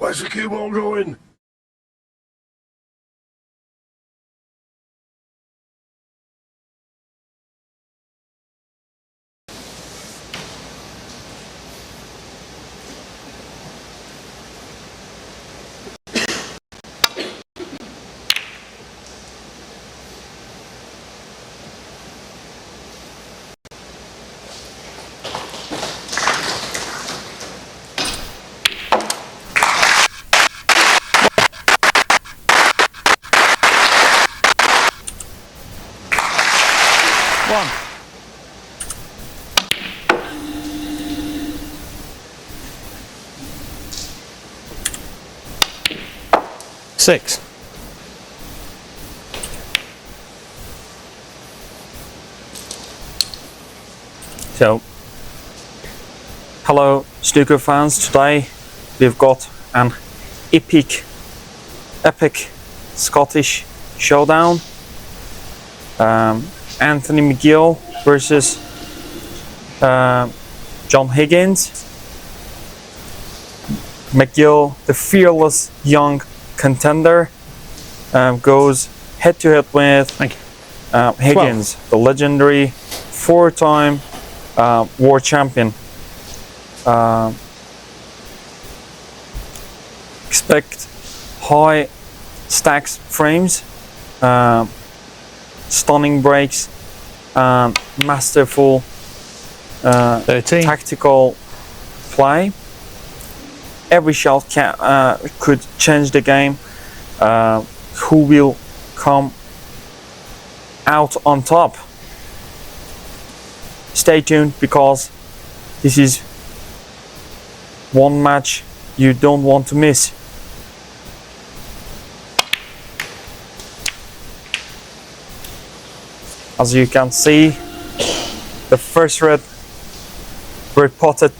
Where's the cue ball going? One. Six. So, hello snooker fans, today we've got an epic Scottish showdown. Anthony McGill versus John Higgins. McGill, the fearless young contender, goes head to head with Higgins, 12. the legendary four-time war champion. Expect high stacks frames, stunning breaks, and masterful 13. tactical play. Every shot could change the game. Who will come out on top? Stay tuned, because this is one match you don't want to miss. As you can see, the first red were potted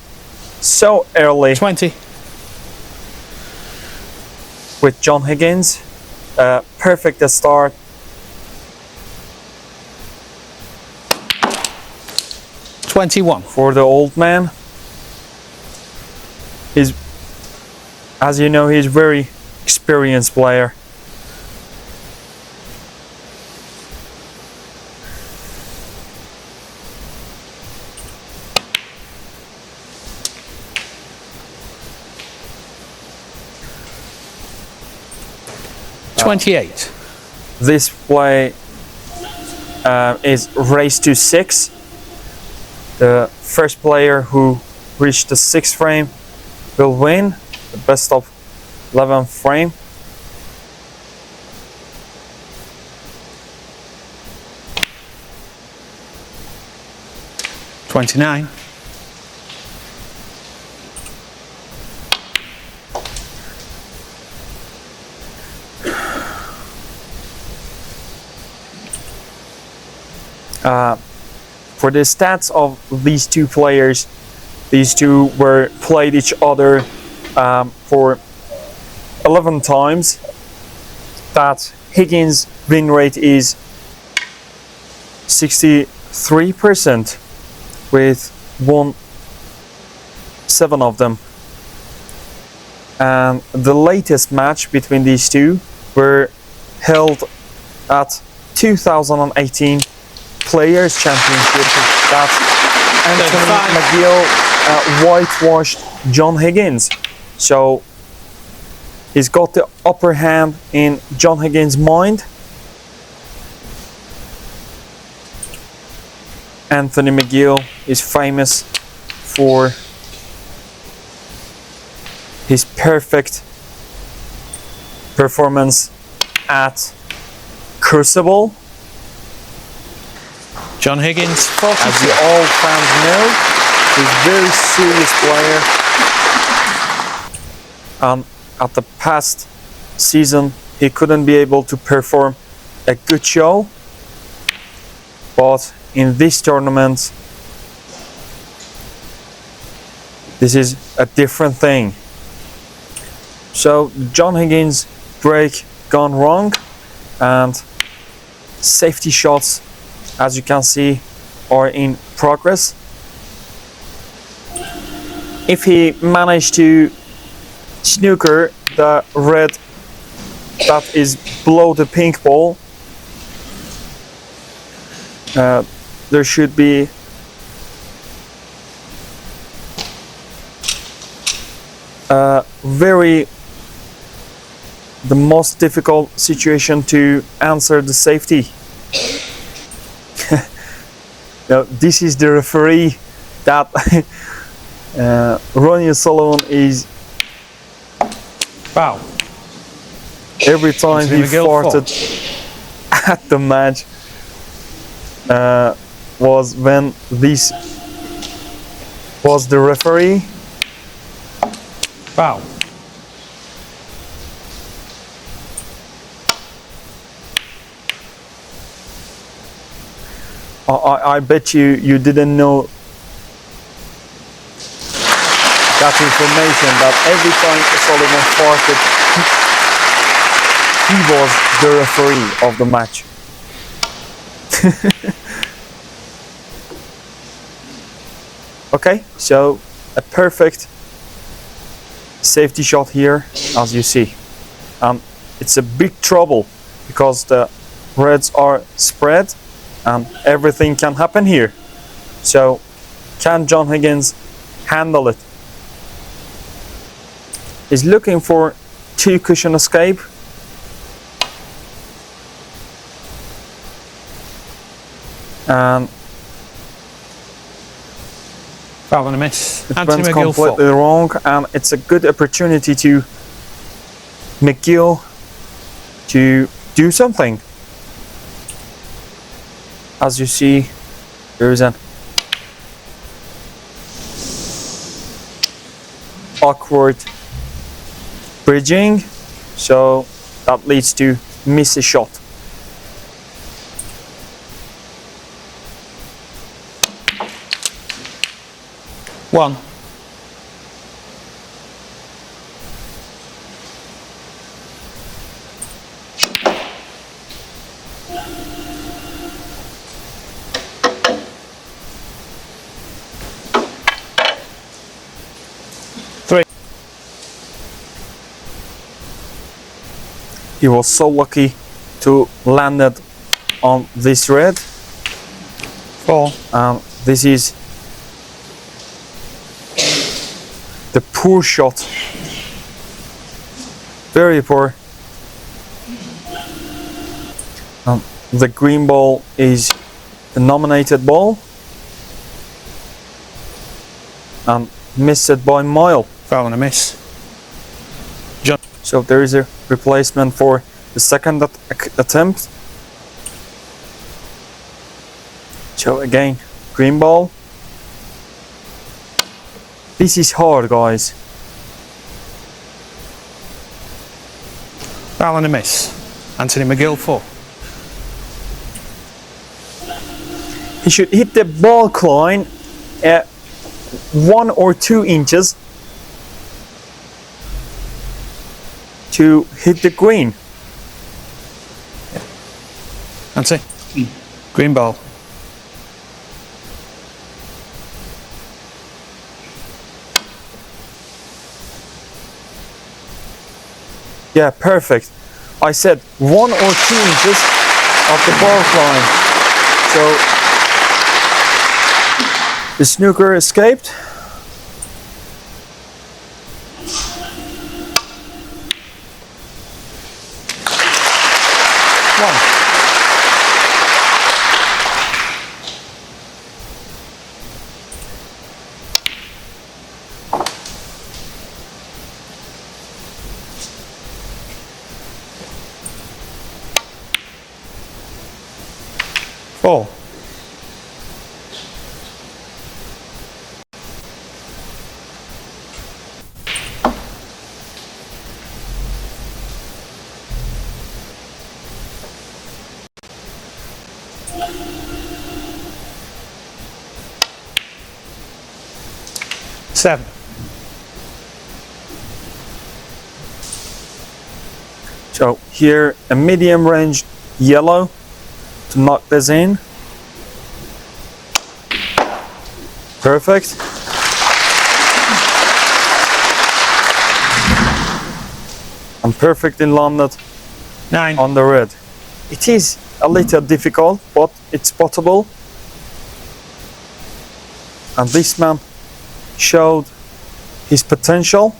so early 20. with John Higgins. Perfect at start. $21. For the old man. He's, as you know, he's a very experienced player. $28. This play is race to 6. The first player who reached the 6th frame will win the best of 11 frame. $29. For the stats of these two players, these two were played each other for 11 times. That Higgins' win rate is 63%, with won 7 of them. And the latest match between these two were held at 2018 Players Championship. That Anthony McGill whitewashed John Higgins. So he's got the upper hand in John Higgins' mind. Anthony McGill is famous for his perfect performance at Crucible. John Higgins, 42. As you all fans know, he's a very serious player. At the past season, he couldn't be able to perform a good show, but in this tournament, this is a different thing. So John Higgins break gone wrong, and safety shots, as you can see, are in progress. If he managed to Snooker, the red that is below the pink ball, there should be the most difficult situation to answer the safety. Now, this is the referee that Ronnie O'Sullivan is Foul. every time he McGill, farted at the match was when this was the referee. Foul. I bet you didn't know that information, that every time Sullivan farted, he was the referee of the match. Okay, so a perfect safety shot here, as you see. It's a big trouble because the reds are spread and everything can happen here. So can John Higgins handle it? He's looking for 2 cushion escape. And Foul and a miss. it Anthony went McGill, completely 4. wrong, and it's a good opportunity to McGill to do something. As you see, there is an awkward bridging, so that leads to miss a shot. One. He was so lucky to land it on this red. 4. This is the poor shot. Very poor. The green ball is the nominated ball. And missed it by a mile. Foul and a miss. John. So there is a replacement for the second attempt. So again, green ball. This is hard, guys. Foul and a miss. Anthony McGill, 4. He should hit the ball line at 1 or 2 inches to hit the green. Anthony. Green ball. Yeah, perfect. I said 1 or 2 inches of the ball line. So the snooker escaped. One. Four. Seven. So here a medium range yellow to knock this in. Perfect. and perfectly landed 9. on the red. It is a little difficult, but it's spottable. And this man showed his potential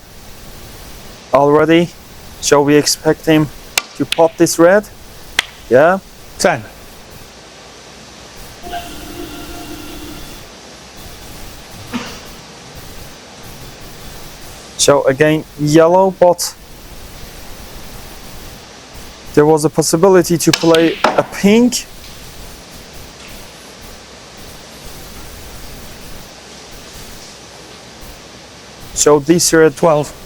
already. So we expect him to pot this red. Yeah. 10. So again, yellow, but there was a possibility to play a pink. So this red 12.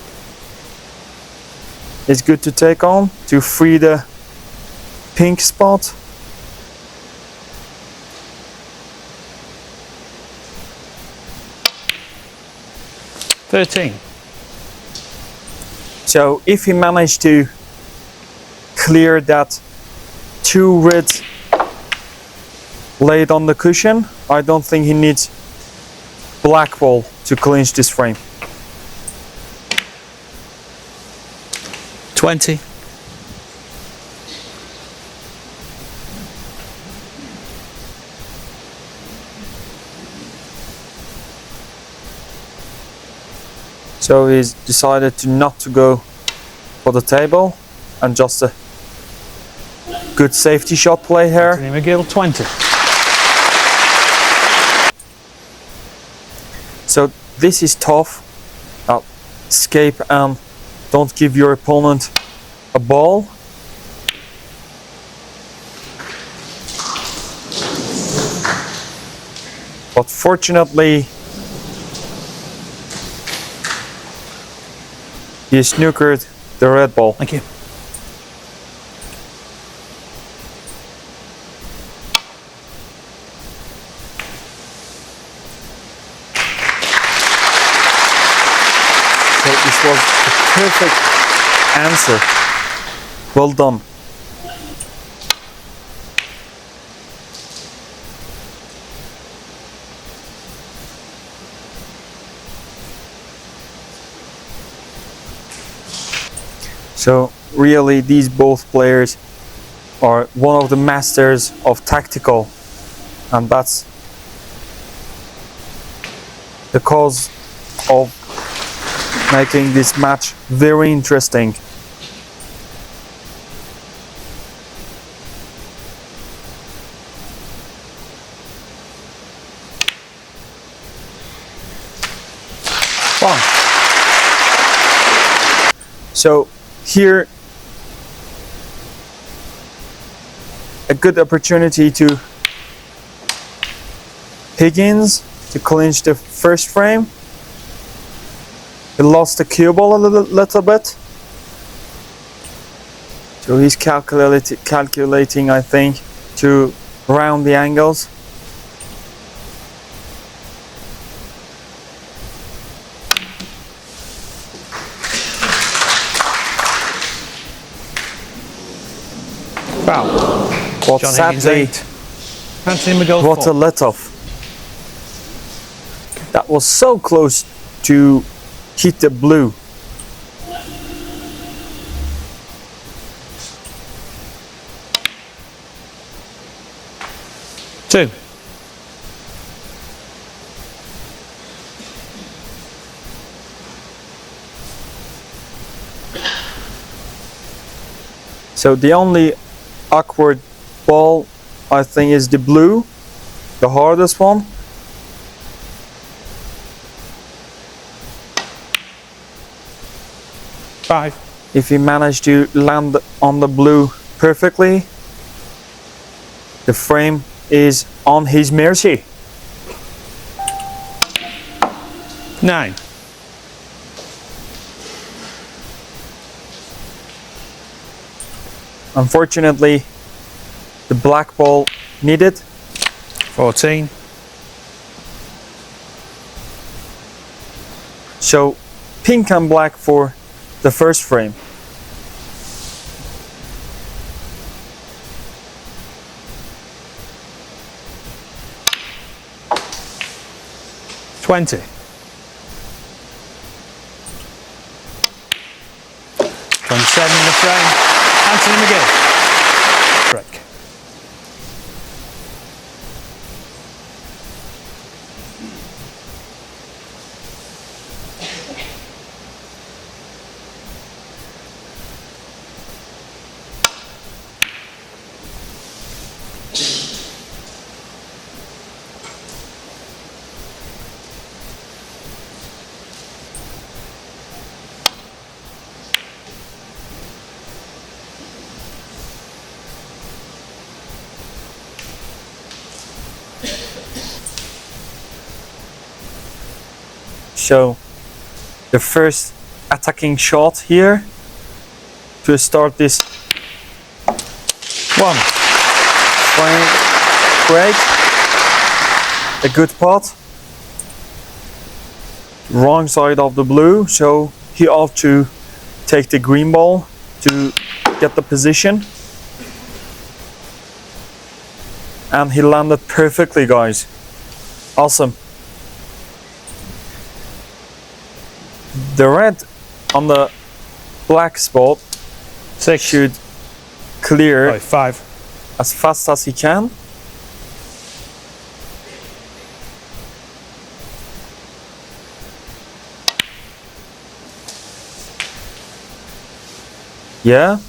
is good to take on to free the pink spot. $13. So if he managed to clear that 2 reds laid on the cushion, I don't think he needs black ball to clinch this frame. 20. So he's decided to not to go for the table and just a good safety shot play here. Anthony McGill 20. So this is tough. Escape and don't give your opponent a ball. But fortunately, he snookered the red ball. Thank you. So this was the perfect answer. Well done. So really these both players are one of the masters of tactical, and that's the cause of making this match very interesting. One. So here a good opportunity to Higgins to clinch the first frame. He lost the cue ball a little bit. So he's calculating, I think, to round the angles. Foul. But John Higgins sadly, 8. Anthony McGill what a 4. let-off. That was so close to hit the blue. Two. So the only awkward ball, I think, is the blue, the hardest one. Five. If he managed to land on the blue perfectly, the frame is on his mercy. 9. Unfortunately, the black ball needed. 14. So pink and black for the first frame. 27 in the frame. Anthony McGill. Break. So the first attacking shot here to start this 1. break. A good pot. Wrong side of the blue, so he ought to take the green ball to get the position. And he landed perfectly, guys. Awesome. The red on the black spot 6. should clear 5. as fast as he can. Yeah.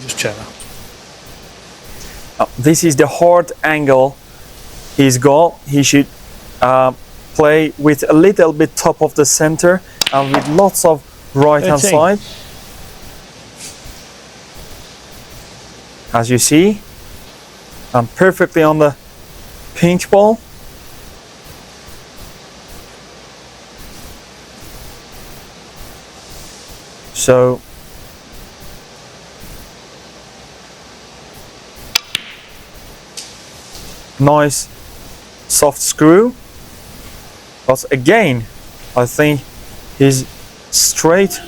Just check that. This is the hard angle he's got. He should play with a little bit top of the center and with lots of right hand 13. side. As you see, I'm perfectly on the pink ball. So nice soft screw, but again I think he's straight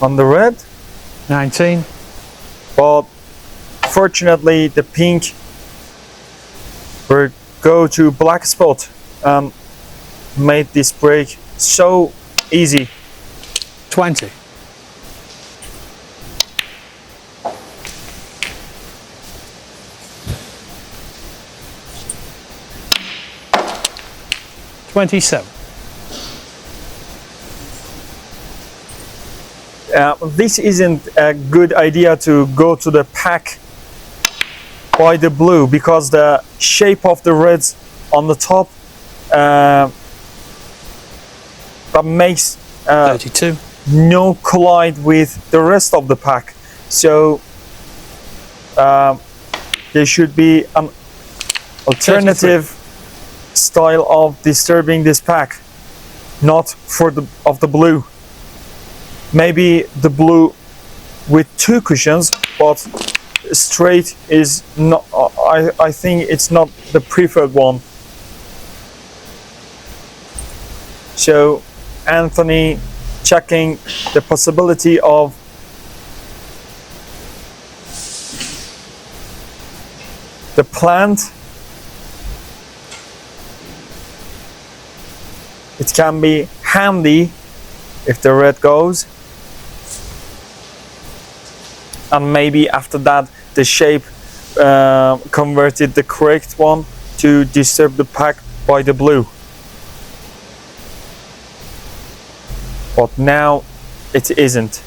on the red, 19. but fortunately the pink will go to black spot and made this break so easy. 20. $27. This isn't a good idea to go to the pack by the blue because the shape of the reds on the top that makes 32. no collide with the rest of the pack. So there should be an alternative style of disturbing this pack, not for the of the blue. Maybe the blue with 2 cushions, but straight is not. I think it's not the preferred one. So Anthony checking the possibility of the plant. It can be handy if the red goes, and maybe after that the shape converted the correct one to disturb the pack by the blue. But now it isn't.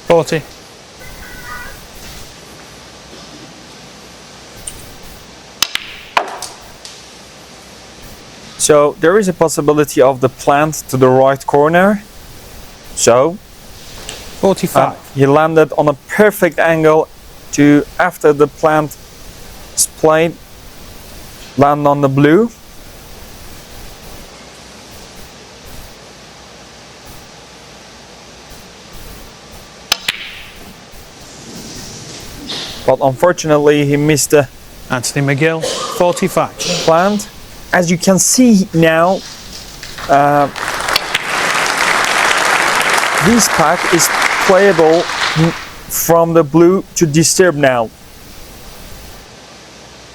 $40. So there is a possibility of the plant to the right corner. So 45. he landed on a perfect angle to, after the plant is played, land on the blue. But unfortunately he missed the Anthony McGill. 45. plant. As you can see now, this pack is playable from the blue to disturb now.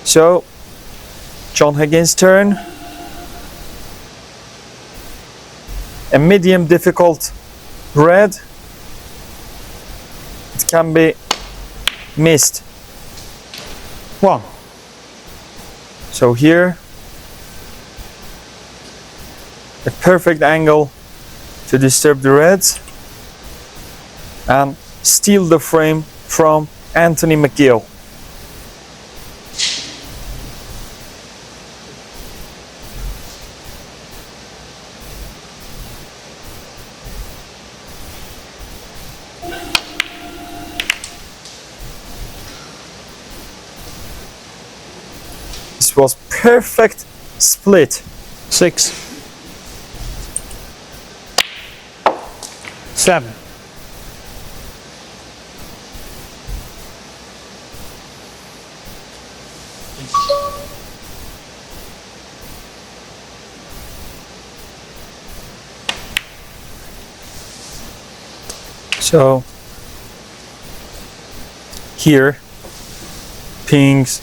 So, John Higgins' turn. A medium difficult red. It can be missed. 1. So here, a perfect angle to disturb the reds and steal the frame from Anthony McGill. This was perfect split. 6. 7. So here, Pings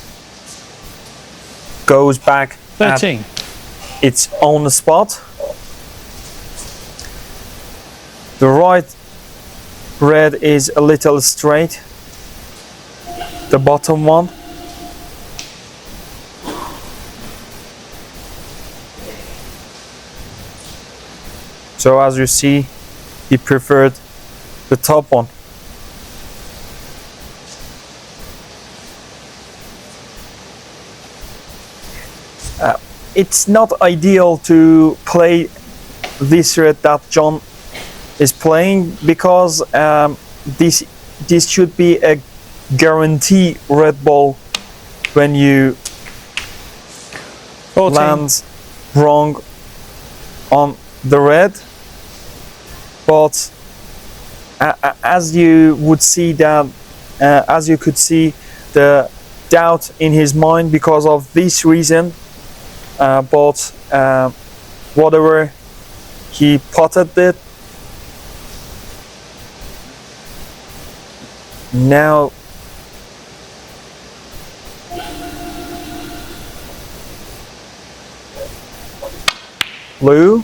goes back 13. at its own spot. The right red is a little straight, the bottom one. So as you see, he preferred the top one. It's not ideal to play this red that John is playing because this should be a guarantee red ball when you 14. land wrong on the red. But as you would see that, as you could see, the doubt in his mind because of this reason. But whatever he potted it, now blue.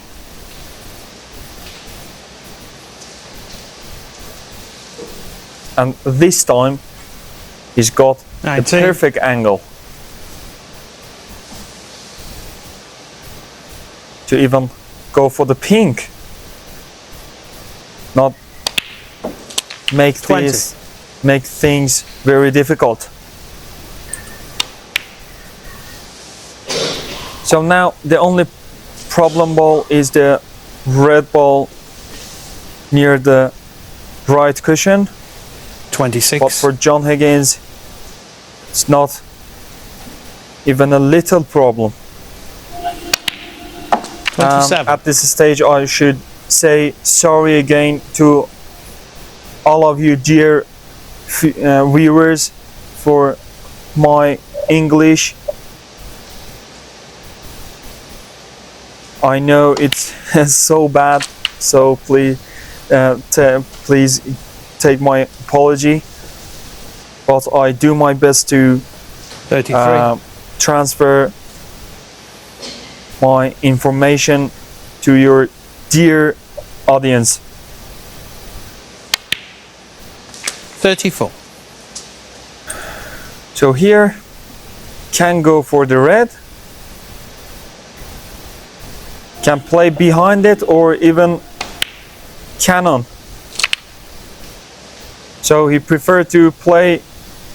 And this time he's got 19. the perfect angle to even go for the pink, not make 20. make things very difficult. So now the only problem ball is the red ball near the right cushion. 26. But for John Higgins, it's not even a little problem. 27. At this stage, I should say sorry again to all of you dear viewers for my English. I know it's so bad, so please take my apology. But I do my best to 33. transfer my information to your dear audience. 34. So here, can go for the red, can play behind it or even cannon. So he preferred to play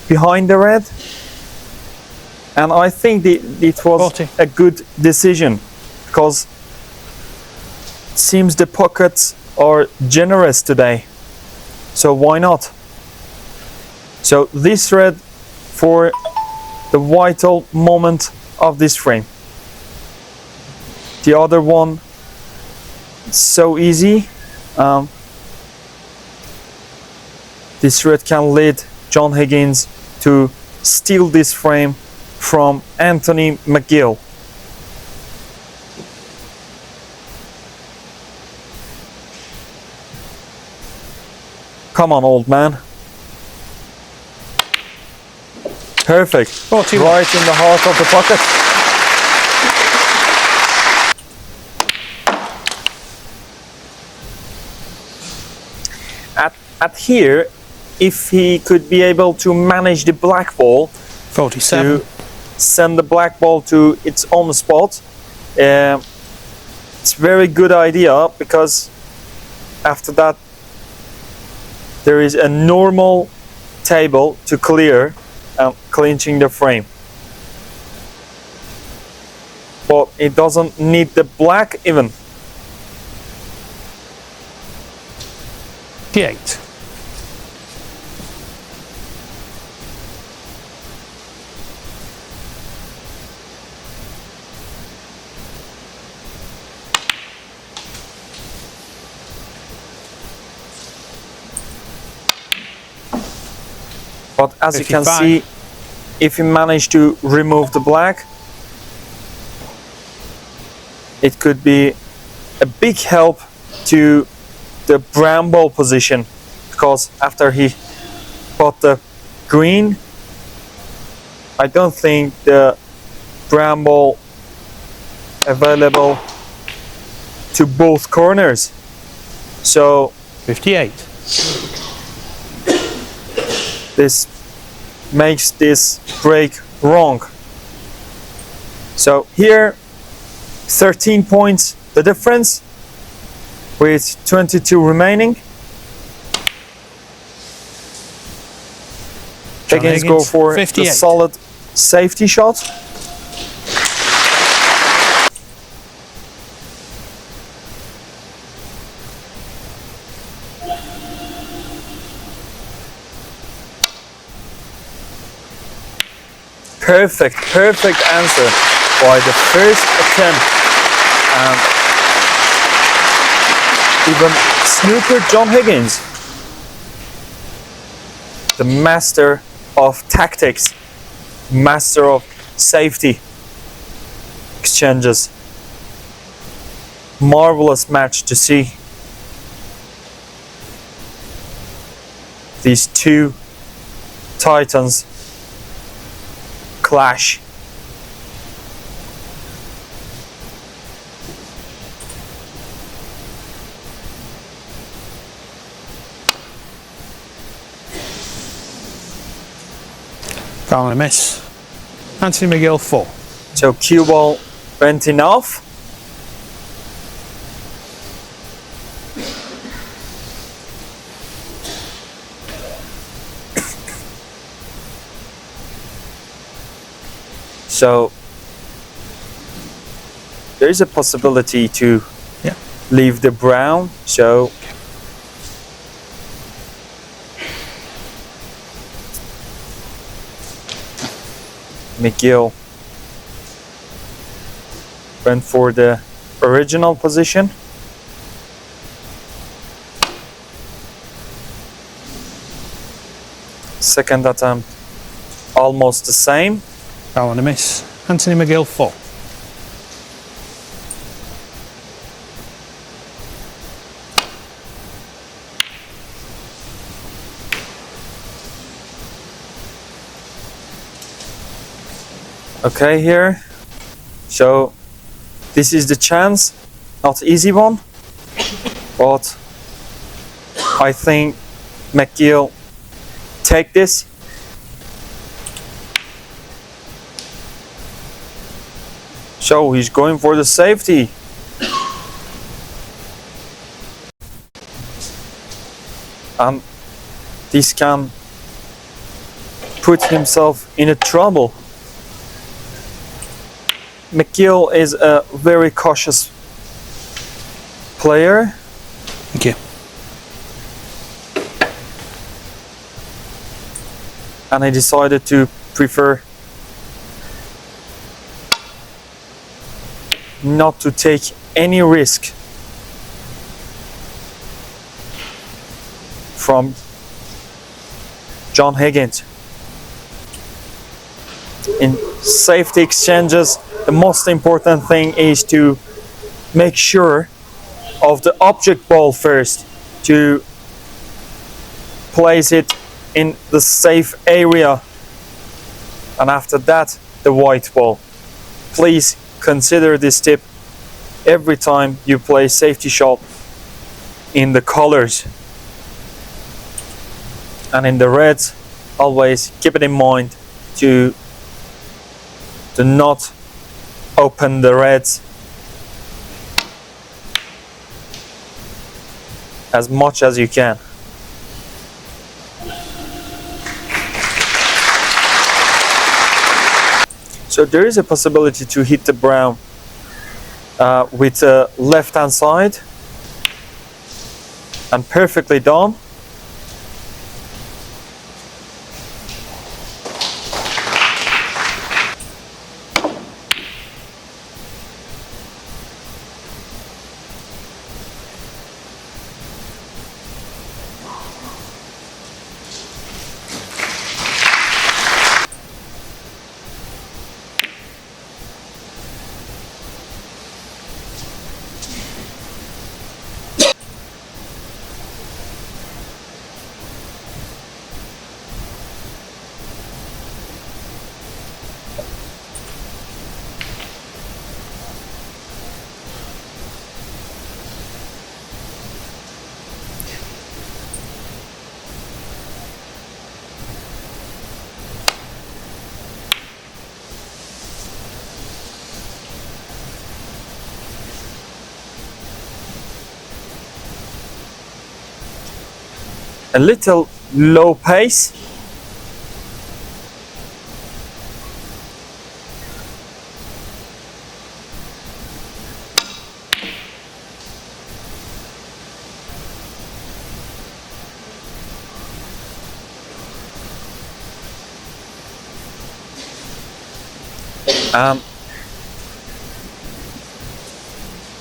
behind the red, and I think it was 40. a good decision because it seems the pockets are generous today, so why not? So this red for the vital moment of this frame. The other one, so easy. This red can lead John Higgins to steal this frame from Anthony McGill. Come on, old man. Perfect. 41. Right in the heart of the pocket. At here, if he could be able to manage the black ball, 47. to send the black ball to its own spot, it's very good idea, because after that there is a normal table to clear and clinching the frame. But it doesn't need the black even. 58. But as you can 55. see, if you manage to remove the black, it could be a big help to the brown ball position, because after he got the green, I don't think the brown ball available to both corners. So 58. this makes this break wrong. So here 13 points the difference with 22 remaining. John Higgins go Higgins, for 58. the solid safety shot. Perfect answer by the first attempt. And even Snooker John Higgins, the master of tactics, master of safety exchanges. Marvelous match to see these two titans clash. Foul and a miss. Anthony McGill 4. So cue ball went enough. So there is a possibility to leave the brown. So McGill went for the original position. Second attempt almost the same. Foul and a miss. Anthony McGill 4. Okay, here. So this is the chance, not easy one, but I think McGill take this. So he's going for the safety. And this can put himself in a trouble. McGill is a very cautious player. Thank you. And he decided to prefer not to take any risk from John Higgins. In safety exchanges, the most important thing is to make sure of the object ball first, to place it in the safe area and after that the white ball. Please consider this tip every time you play safety shot in the colors. And in the reds, always keep it in mind to not open the reds as much as you can. So there is a possibility to hit the brown with the left hand side, and perfectly done. A little low pace.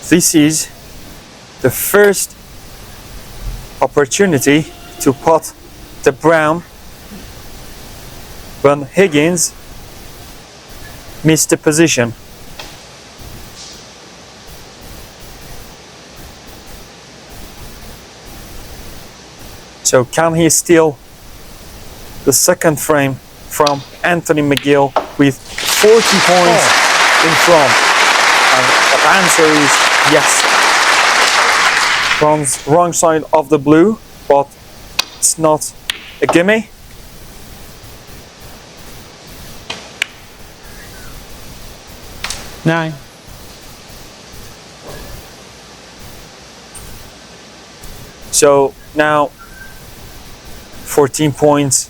This is the first opportunity to pot the brown when Higgins missed the position. So can he steal the second frame from Anthony McGill with 40 points in front? And the answer is yes. Wrong side of the blue, but it's not a gimme. Nine. So now 14 points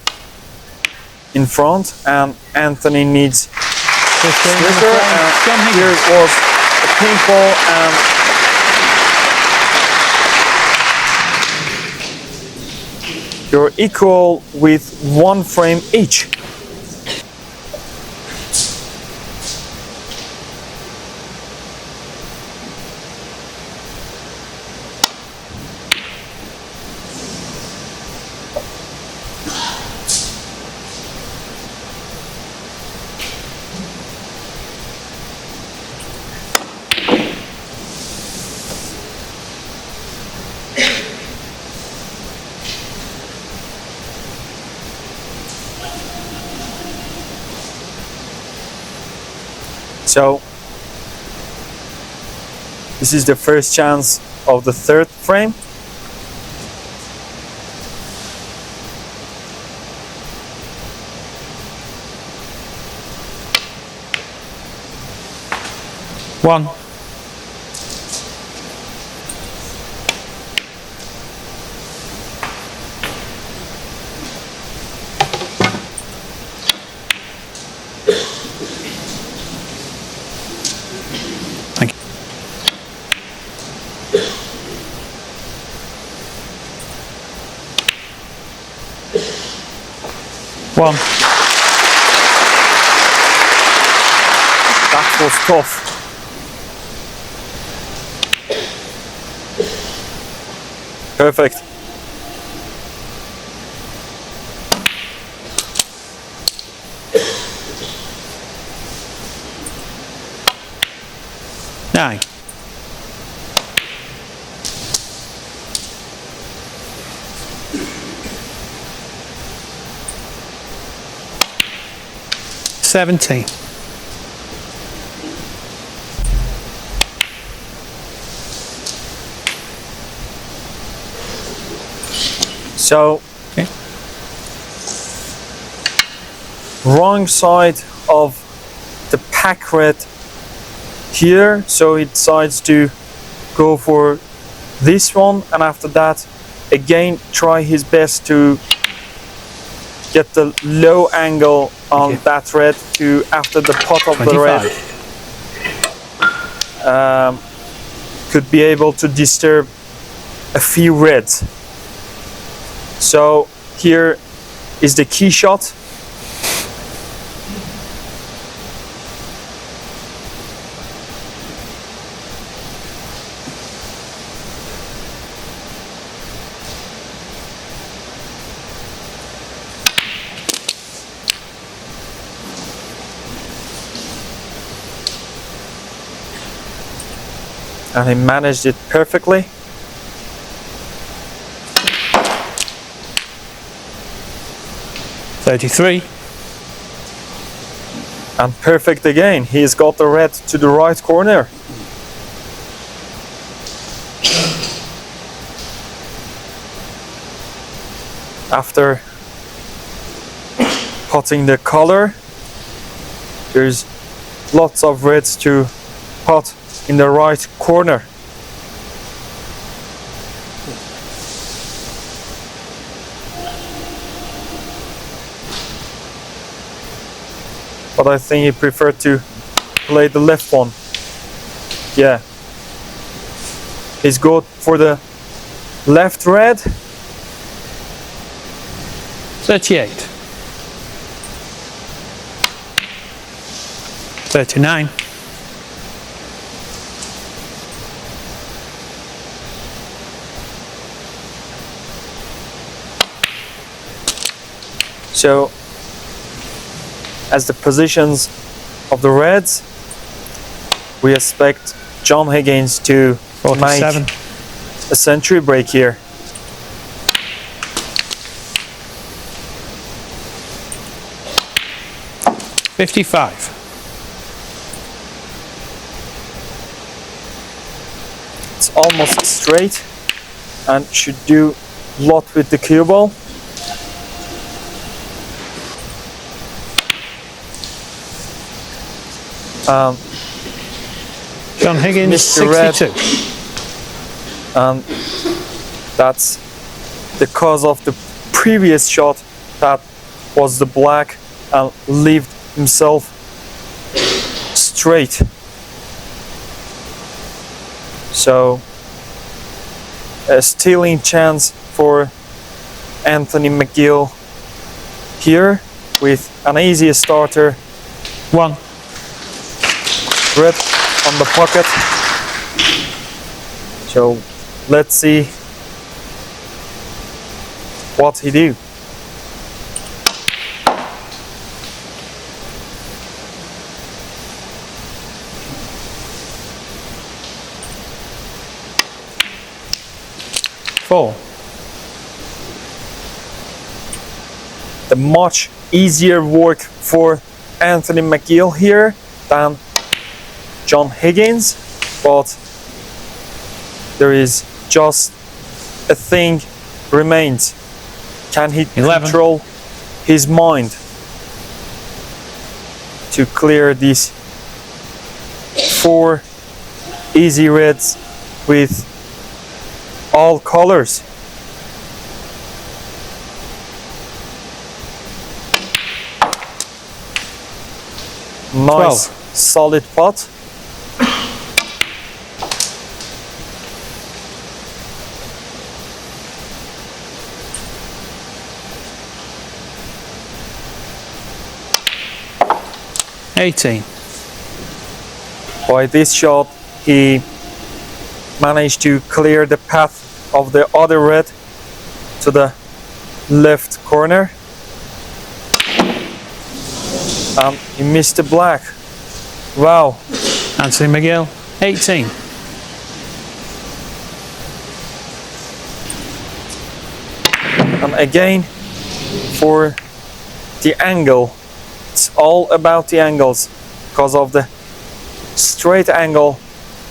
in front, and Anthony needs Snooker. Here was a pink ball, and you're equal with one frame each. So this is the first chance of the third frame. One. One. That was tough. Perfect. Nine. 17. So, Okay. wrong side of the pack red here, so he decides to go for this one, and after that again try his best to get the low angle on Okay. that red to after the pot of the red 25. could be able to disturb a few reds. So here is the key shot. And he managed it perfectly. $33. And perfect again. He's got the red to the right corner. After potting the color, there's lots of reds to pot in the right corner. But I think he preferred to play the left one. Yeah. He's good for the left red. 38. 39. So, as the positions of the reds, we expect John Higgins to 47. make a century break here. $55. It's almost straight and should do a lot with the cue ball. John Higgins, Mr. Red. 62. And that's the cause of the previous shot that was the black and left himself straight. So a stealing chance for Anthony McGill here with an easy starter. 1. Red on the pocket. So let's see what he do. Four. The much easier work for Anthony McGill here than John Higgins, but there is just a thing remains. Can he 11. control his mind to clear these 4 easy reds with all colors? Nice 12. solid pot. $18. By this shot, he managed to clear the path of the other red to the left corner. He missed the black. Wow. Anthony McGill, 18. And again, for the angle, it's It's all about the angles. Because of the straight angle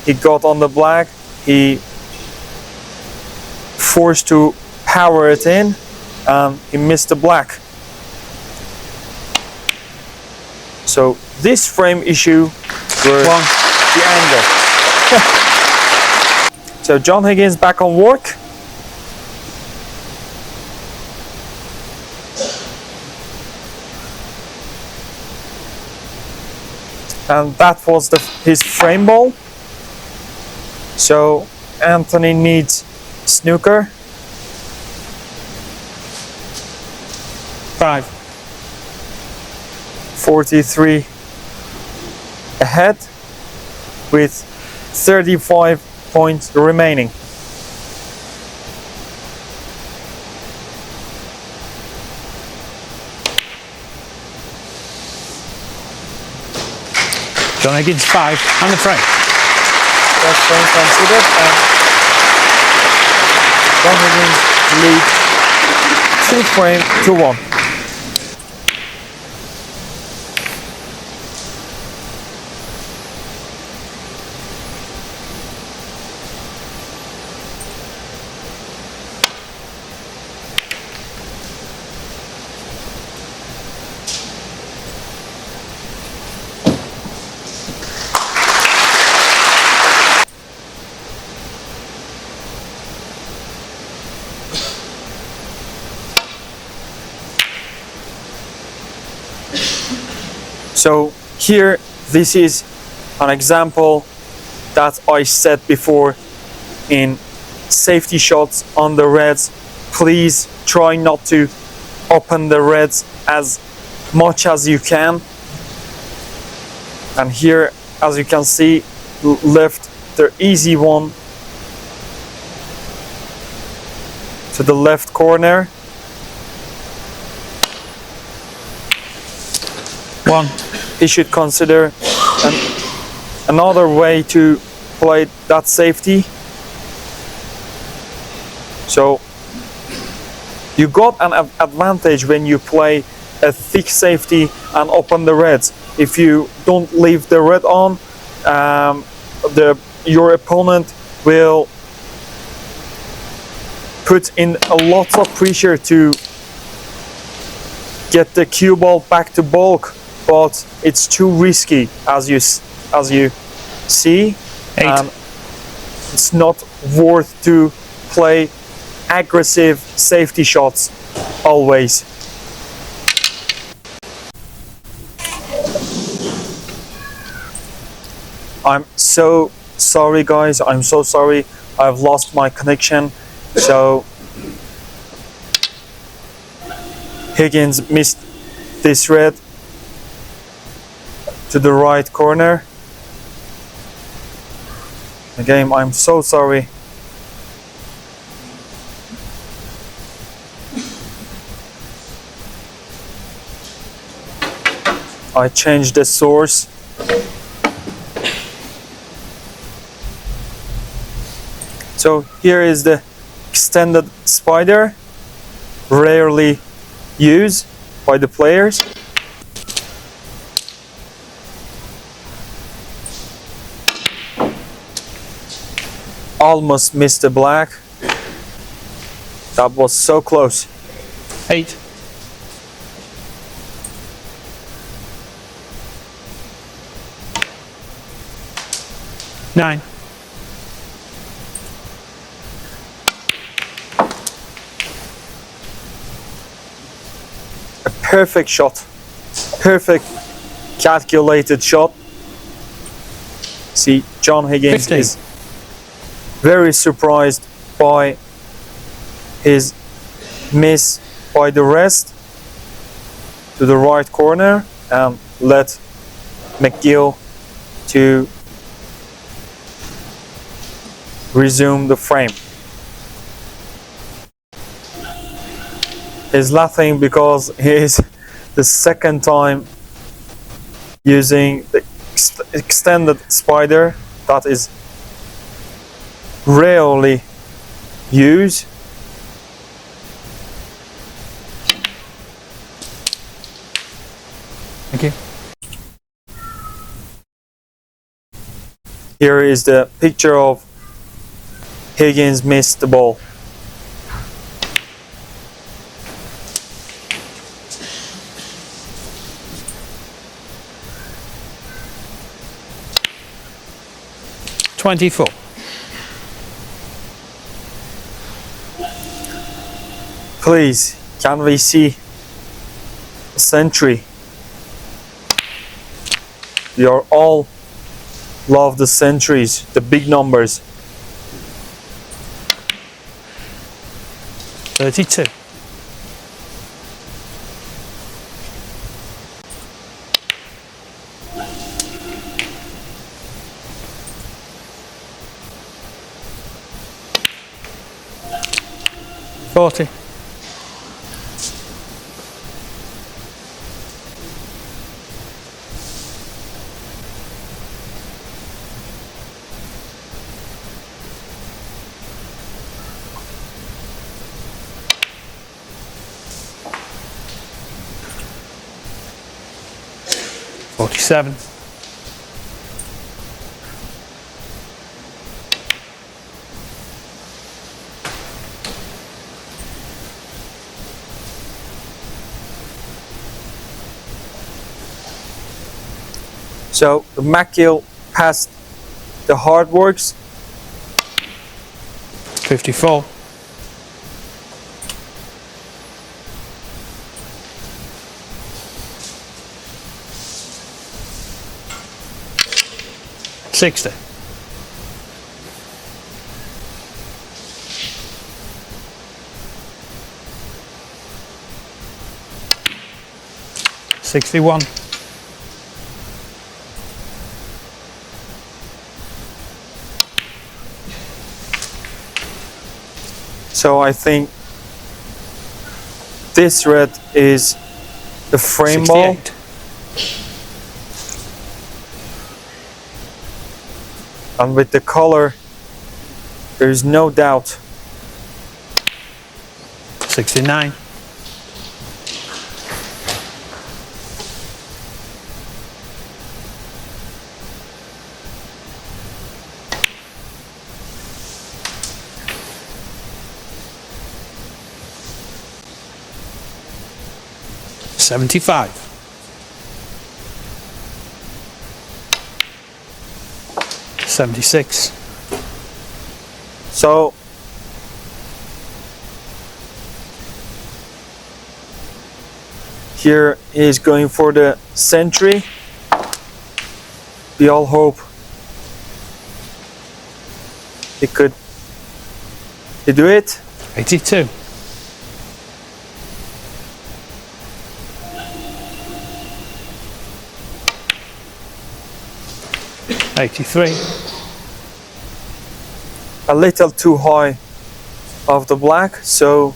he got on the black, he forced to power it in and he missed the black. So this frame issue were the angle. So John Higgins back on work. And that was his frame ball. So Anthony needs snooker. 5. 43 ahead with 35 points remaining. John Higgins 5 and the frame. That's frame considered, and John Higgins lead 2 frame to 1. So here, this is an example that I said before in safety shots on the reds. Please try not to open the reds as much as you can. And here, as you can see, left the easy one to the left corner. 1. He should consider another way to play that safety. So you got an advantage when you play a thick safety and open the reds. If you don't leave the red on, your opponent will put in a lot of pressure to get the cue ball back to bulk. But it's too risky, as you see. 8. It's not worth to play aggressive safety shots always. I'm so sorry, guys. I'm so sorry. I've lost my connection. So Higgins missed this red to the right corner. Again, I'm so sorry. I changed the source. So here is the extended spider, rarely used by the players. Almost missed the black. That was so close. 8. 9. A perfect shot. Perfect calculated shot. See, John Higgins 15. is very surprised by his miss by the rest to the right corner and let McGill to resume the frame. He's laughing because he is the second time using the extended spider that is rarely used. Thank you. Here is the picture of Higgins missed the ball. $24. Please, can we see a century? We are all love the centuries, the big numbers. 32. $40. $47. So the McGill passed the hard works. 54. $60. $61. So I think this red is the frame ball. 68. And with the color, there is no doubt. 69. $75. 76. So here he is going for the century. We all hope he could do it. 82. $83. A little too high of the black, so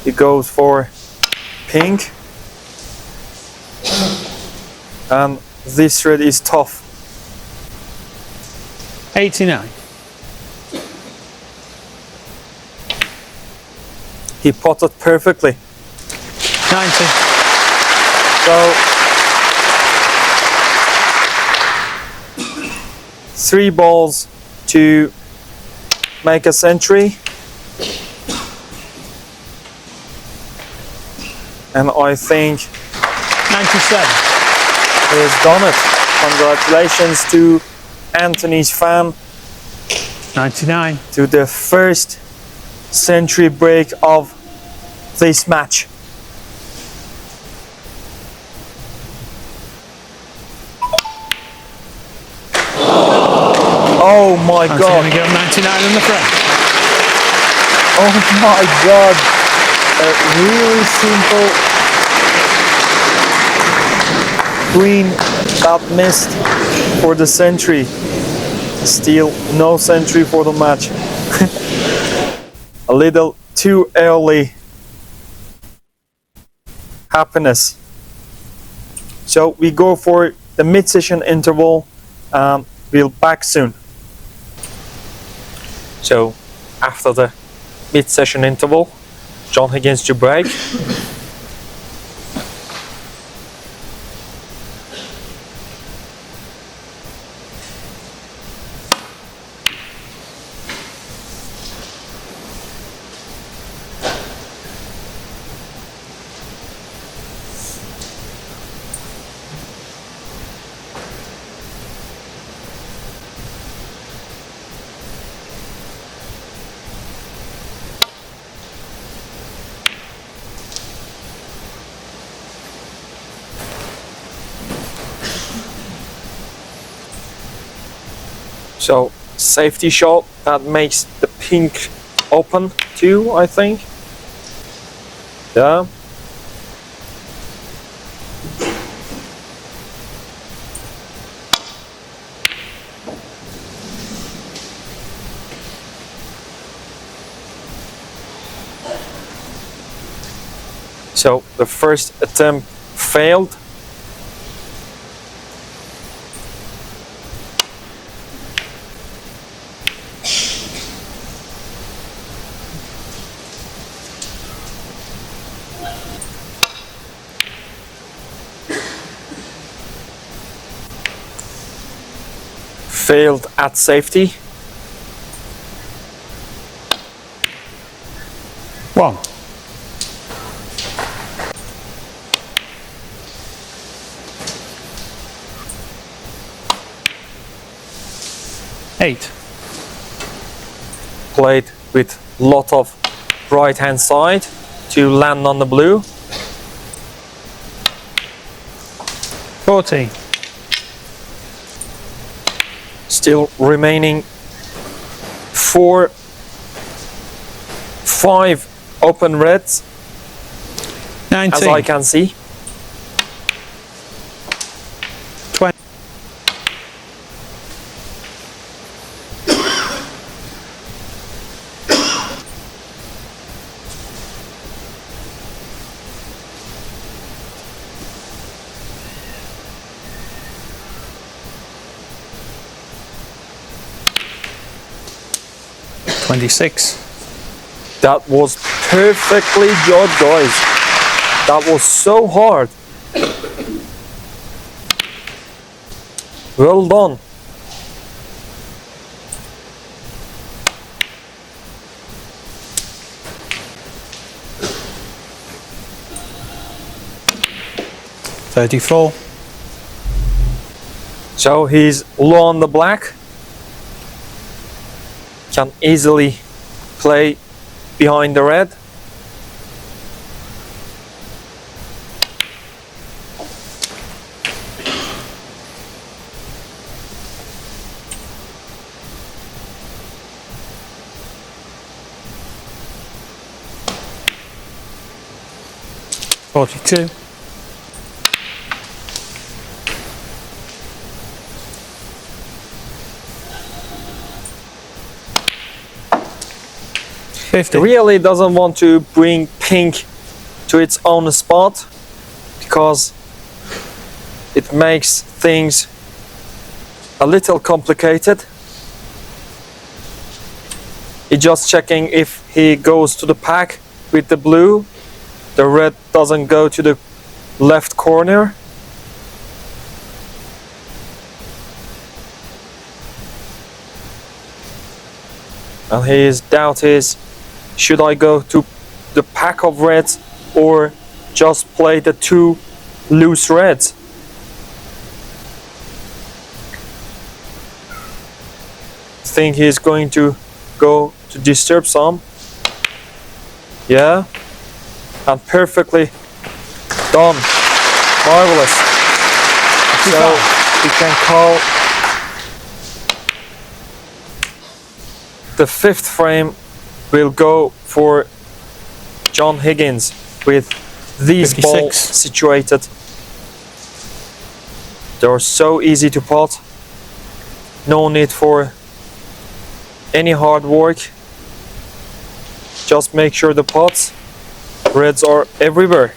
he goes for pink, and this red is tough. 89. He potted perfectly. 90. So 3 balls to make a century, and I think 97. he has done it. Congratulations to Anthony's fan, 99. to the first century break of this match. Oh my Anthony god. McGill, 99 in the front. Oh my god. A really simple green that missed for the century. Still no century for the match. A little too early happiness. So we go for the mid-session interval, and we'll back soon. So after the mid-session interval, John Higgins to break. So safety shot that makes the pink open too, I think. Yeah. So the first attempt failed. Failed at safety. 1. Eight. Played with lot of right hand side to land on the blue. 14. Still remaining 4, 5 open reds 19. as I can see. 20. 26. That was perfectly judged, guys. That was so hard. Well done. $34. So he's low on the black. Can easily play behind the red. $42. 50. Really doesn't want to bring pink to its own spot because it makes things a little complicated. He's just checking if he goes to the pack with the blue, the red doesn't go to the left corner. And his doubt is, should I go to the pack of reds or just play the 2 loose reds? Think he's going to go to disturb some. Yeah, and perfectly done. Marvelous. So we can call the 5th frame will go for John Higgins with these 56. balls situated. They're so easy to pot. No need for any hard work. Just make sure the pots, reds are everywhere.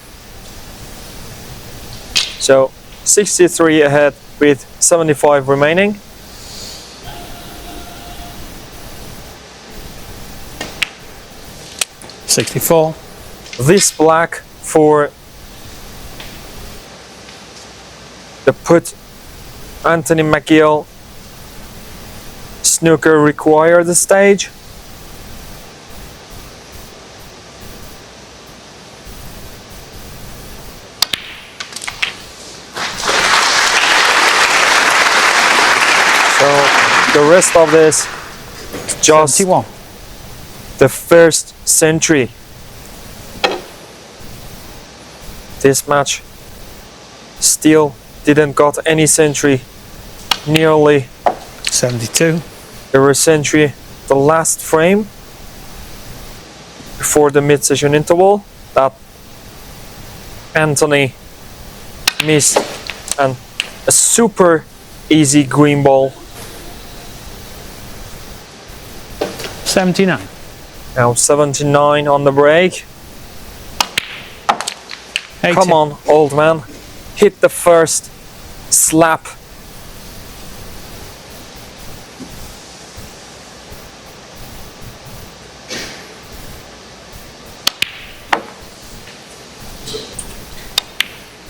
So 63 ahead with 75 remaining. $64. This black for the put Anthony McGill snooker require the stage. So the rest of this just 71. the first century. This match still didn't got any century. Nearly 72. the re-entry, the last frame before the mid-session interval that Anthony missed, and a super easy green ball. 79. Now 79 on the break. 80. Come on, old man. Hit the first slap.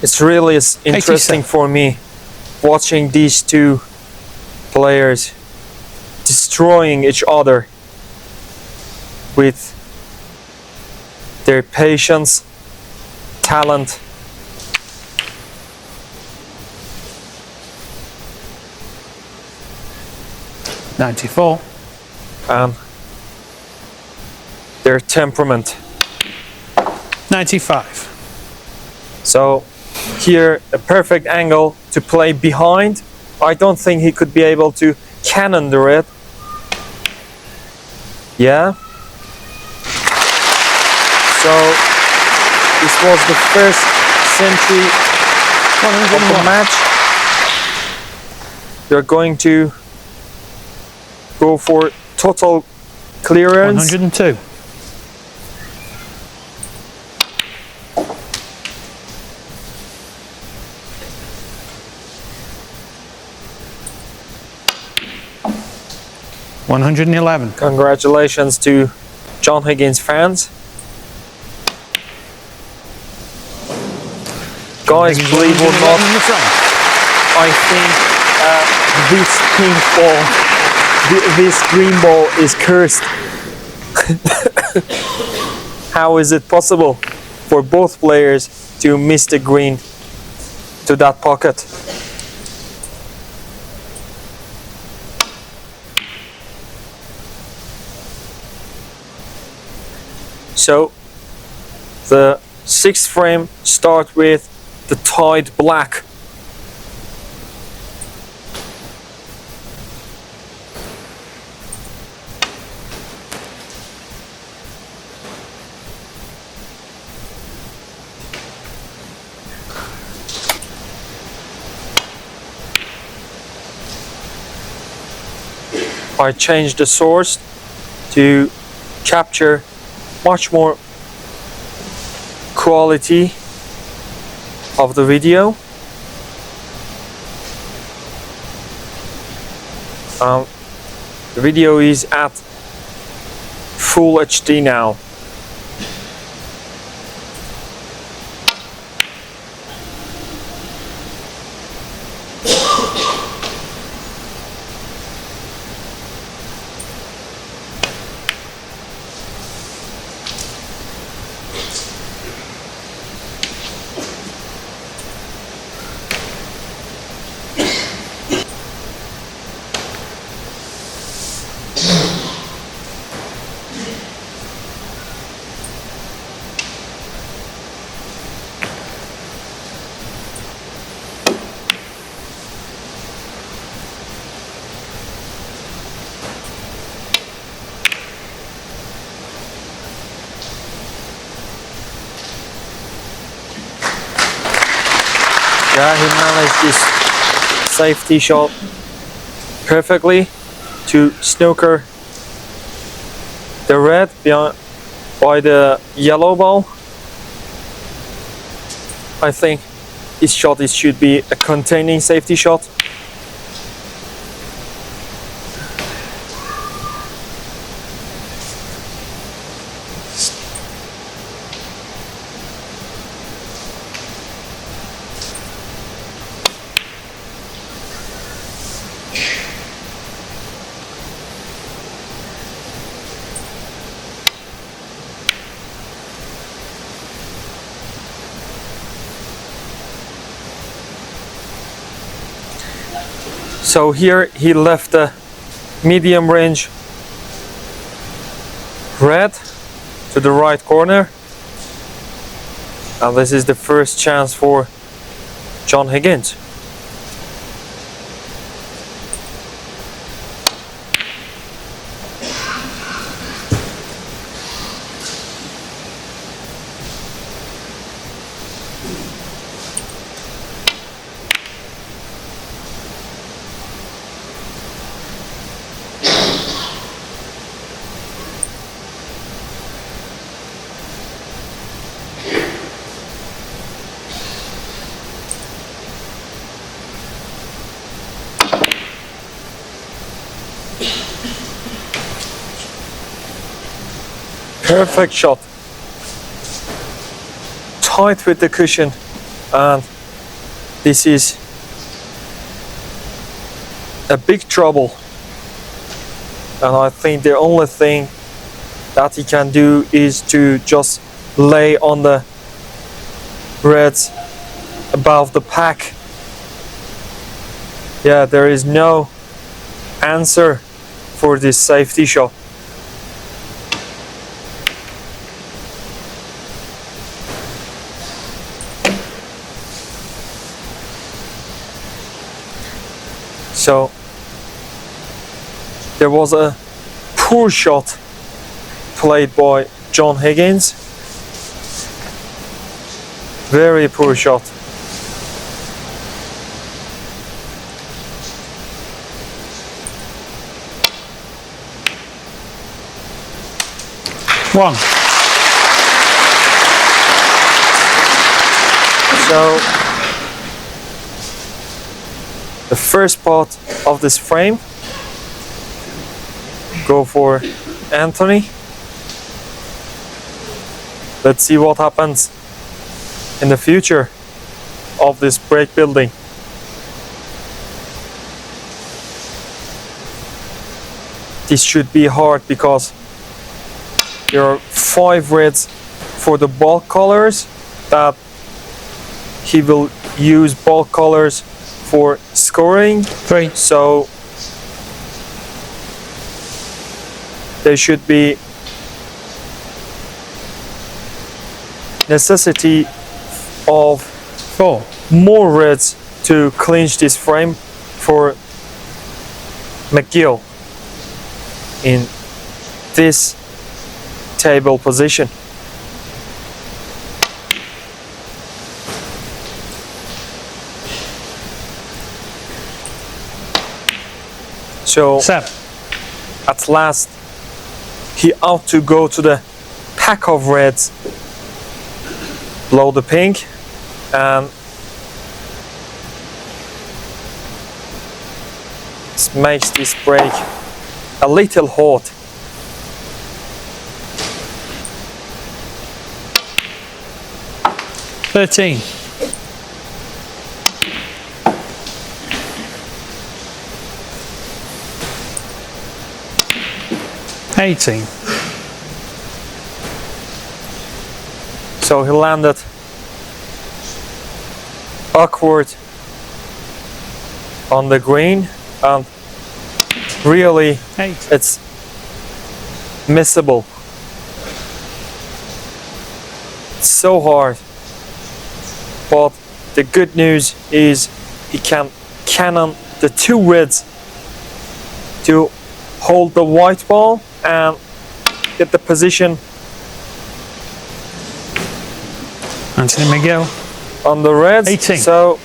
It's really interesting 87. for me watching these two players destroying each other with their patience, talent. $94. And their temperament. 95. So here a perfect angle to play behind. I don't think he could be able to cannon the red. Yeah. So this was the first century of the match. They're going to go for total clearance. 102. $111. Congratulations to John Higgins fans. Guys, believe it or not, I think this pink ball, this green ball is cursed. How is it possible for both players to miss the green to that pocket? So the sixth frame starts with the tied black. I changed the source to capture much more quality of the video. The video is at full HD now. Yeah, he managed this safety shot perfectly to snooker the red by the yellow ball. I think this shot should be a containing safety shot. So here he left the medium range red to the right corner, and this is the first chance for John Higgins. Perfect shot. Tight with the cushion, and this is a big trouble. And I think the only thing that he can do is to just lay on the reds above the pack. Yeah, there is no answer for this safety shot. So there was a poor shot played by John Higgins. Very poor shot. One. So the first part of this frame go for Anthony. Let's see what happens in the future of this break building. This should be hard because there are 5 reds for the bulk colors that he will use bulk colors for scoring. 3. So there should be necessity of 4. more reds to clinch this frame for McGill in this table position. So 7. at last he ought to go to the pack of reds, blow the pink, and this makes this break a little hot. Thirteen. $18. So he landed awkward on the green, and really 8. it's missable. It's so hard. But the good news is he can cannon the 2 reds to hold the white ball and get the position Anthony McGill. on the reds. 18. So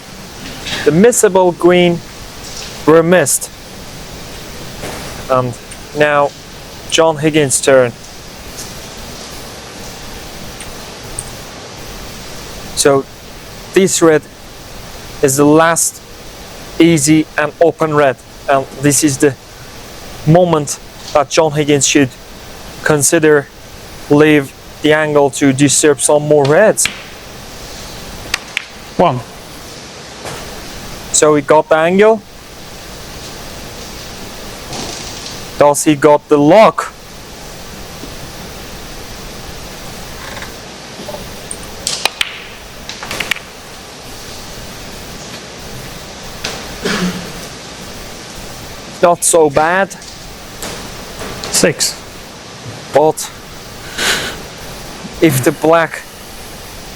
the missable green were missed. And now John Higgins' turn. So this red is the last easy and open red, and this is the moment that John Higgins should consider leave the angle to disturb some more reds. 1. So he got the angle. Does he got the lock? Not so bad, 6. but if the black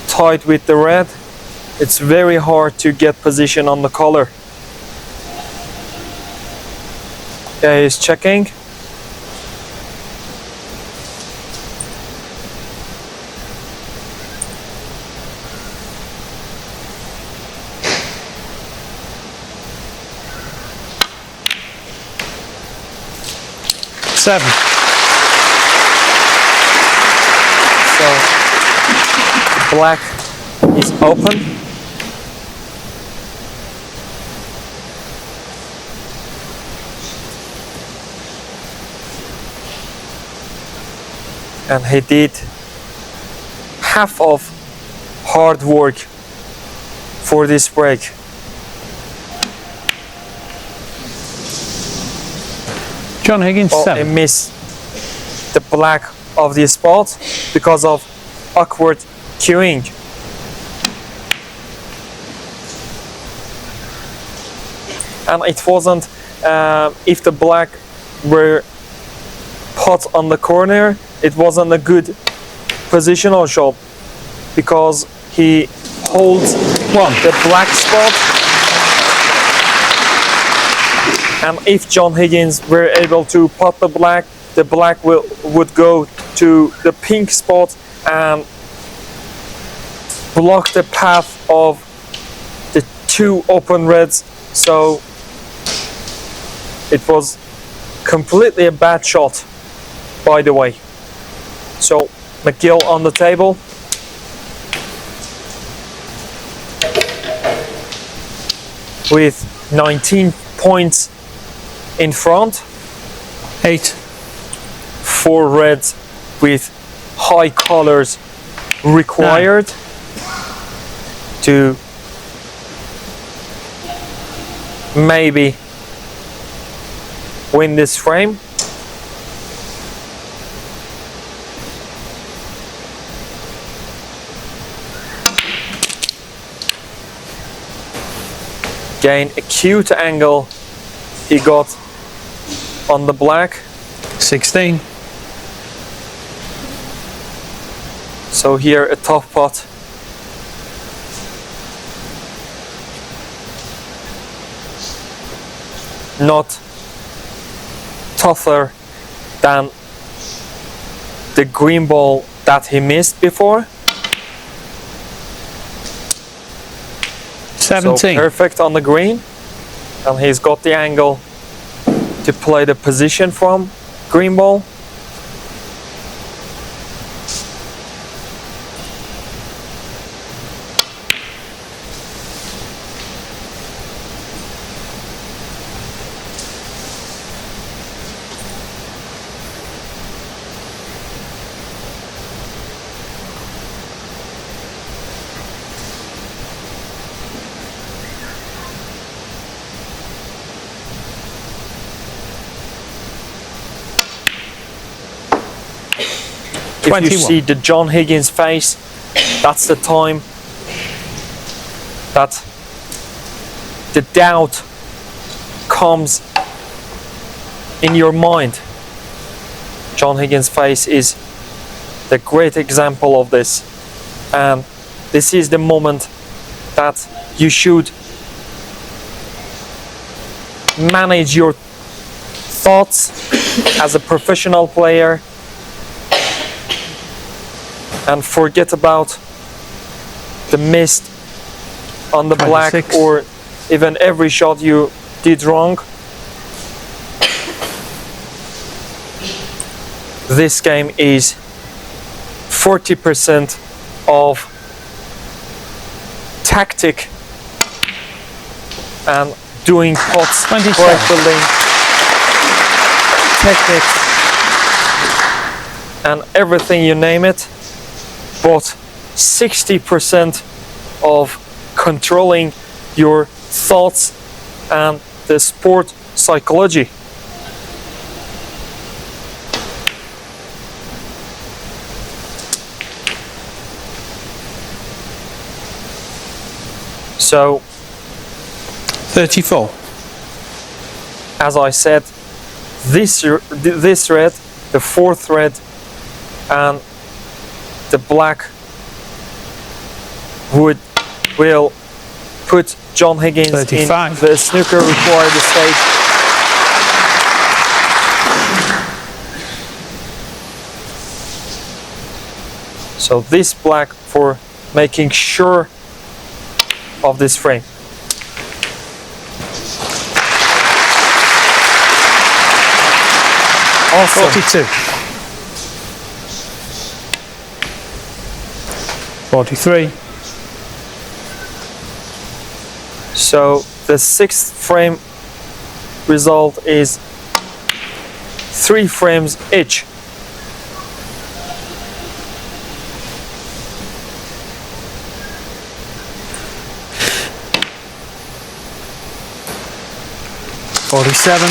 tied with the red, it's very hard to get position on the color. Yeah, he's checking. Seven. So black is open. and he did half of hard work for this break. John Higgins, He 7. missed the black of the spot because of awkward queuing. And it wasn't, if the black were put on the corner, it wasn't a good positional shot because he holds the black spot. And if John Higgins were able to pot the black would go to the pink spot and block the path of the two open reds. So it was completely a bad shot, by the way. So McGill on the table. With 19 points in front. 8. 4 reds with high colors required to maybe win this frame. Gain a cute angle he got on the black. 16. So here a tough pot. Not tougher than the green ball that he missed before. 17. So perfect on the green, and he's got the angle to play the position from green ball. If 21. you see the John Higgins face, that's the time that the doubt comes in your mind. John Higgins' face is the great example of this, and this is the moment that you should manage your thoughts as a professional player and forget about the mist on the 26. black or even every shot you did wrong. This game is 40% of tactic and doing pots 27. correctly, techniques and everything, you name it, but 60% of controlling your thoughts and the sport psychology. So 34. as I said, this red, the fourth red, and the black will put John Higgins 35. in the snooker required stage. So this black for making sure of this frame. Awesome. 42. 43. So the sixth frame result is 3 frames each. 47.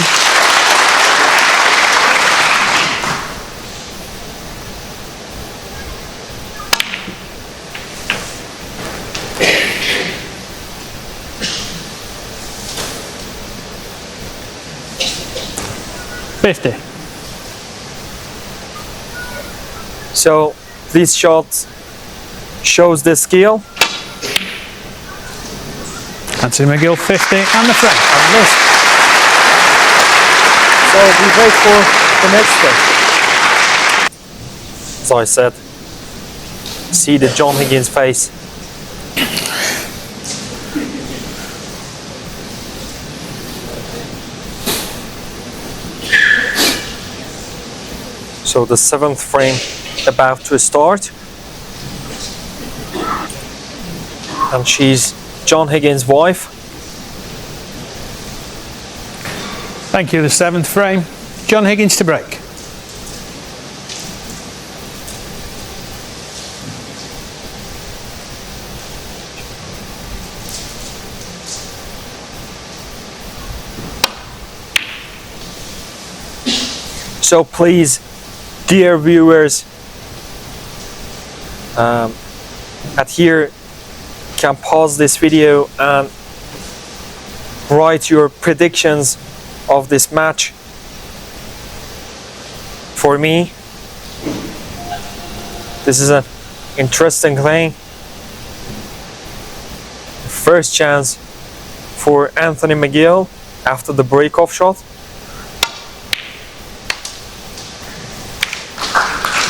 $50. So this shot shows the skill. Anthony McGill 50 and the frame. And missed. So we wait for the next one. As I said, see the John Higgins face. So the 7th frame about to start. And she's John Higgins' wife. Thank you, the 7th frame. John Higgins to break. So please, dear viewers, at here can pause this video and write your predictions of this match. For me, this is an interesting thing. First chance for Anthony McGill after the break-off shot.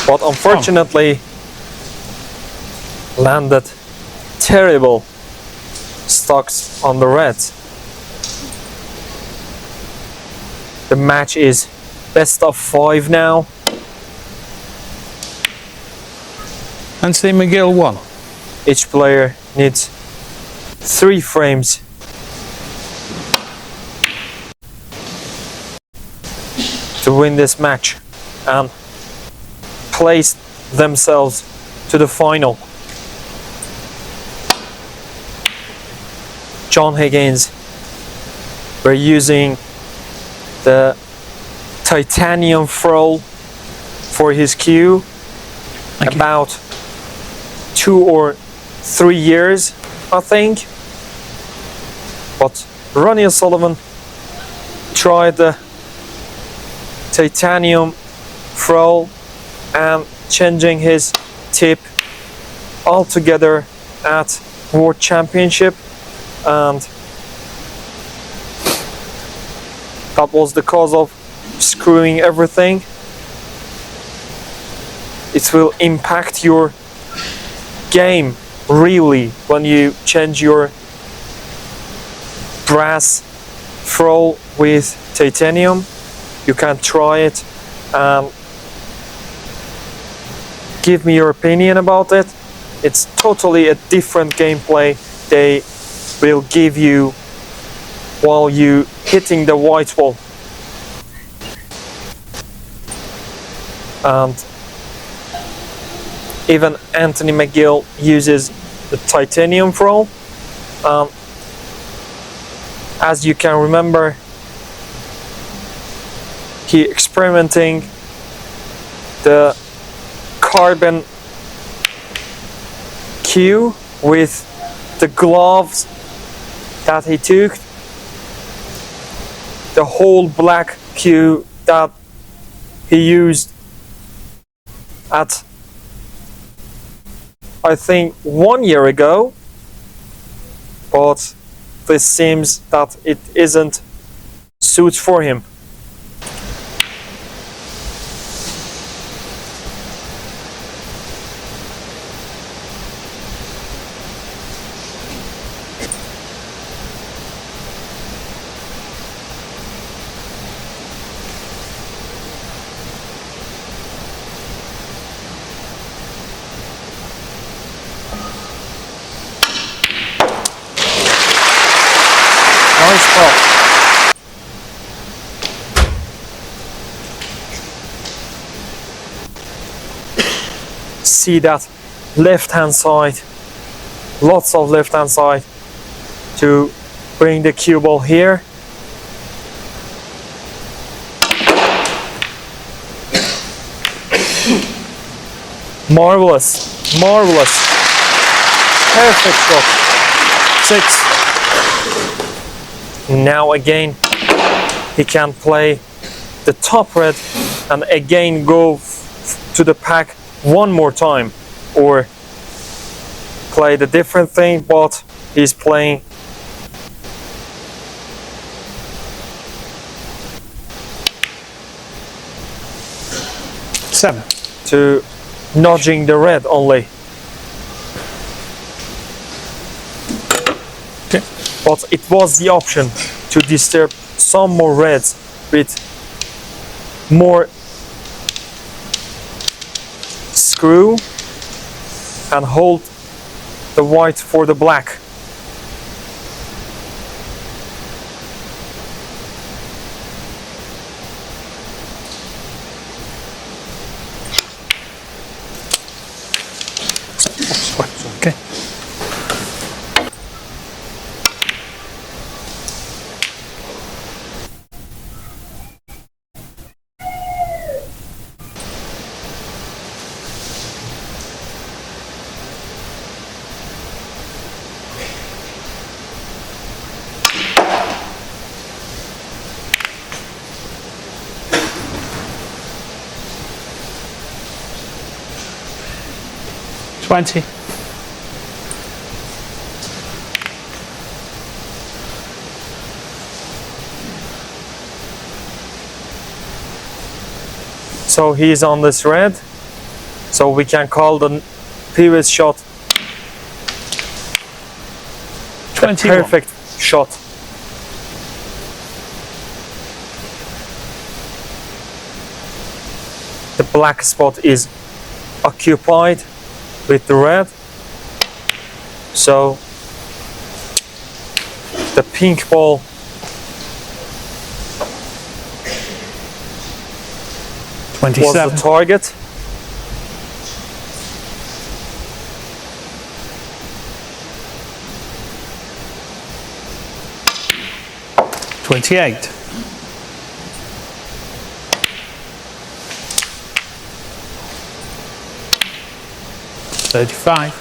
But unfortunately landed terrible stocks on the reds. The match is best of 5 now. Anthony McGill 1. Each player needs 3 frames to win this match and place themselves to the final. John Higgins, we're using the titanium foil for his cue. About 2 or 3 years, I think. But Ronnie O'Sullivan tried the titanium foil and changing his tip altogether at World Championship, and that was the cause of screwing everything. It will impact your game really when you change your brass foil with titanium. You can try it and give me your opinion about it. It's totally a different gameplay they will give you while you hitting the white ball. And even Anthony McGill uses the titanium foil. As you can remember, he experimenting the carbon cue with the gloves that he took, the whole black cue that he used at, I think, 1 year ago, but this seems that it isn't suits for him. Nice ball. See that left hand side, lots of left hand side to bring the cue ball here. Marvelous, marvelous. Perfect shot. 6. Now again, he can play the top red and again go to the pack one more time, or play the different thing, but he's playing Seven. to nudging the red only. Okay. But it was the option to disturb some more reds with more screw and hold the white for the black. Okay. $20. So he's on this red, so we can call the previous shot a 21. perfect shot. The black spot is occupied with the red, so the pink ball was the 27. target. $28. $35.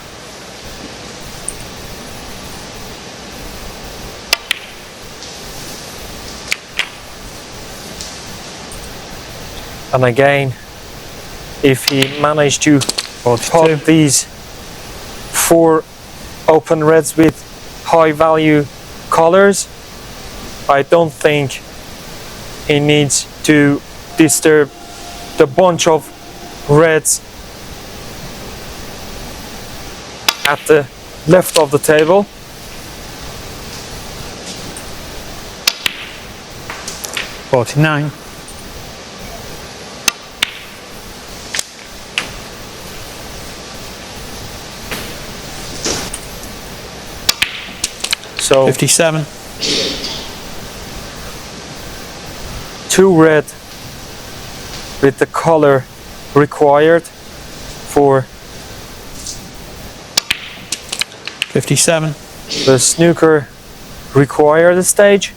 And again, if he managed to 42. pot these 4 open reds with high value colors, I don't think he needs to disturb the bunch of reds at the left of the table. $49. So $57. 2 red with the color required for $57. the snooker required stage.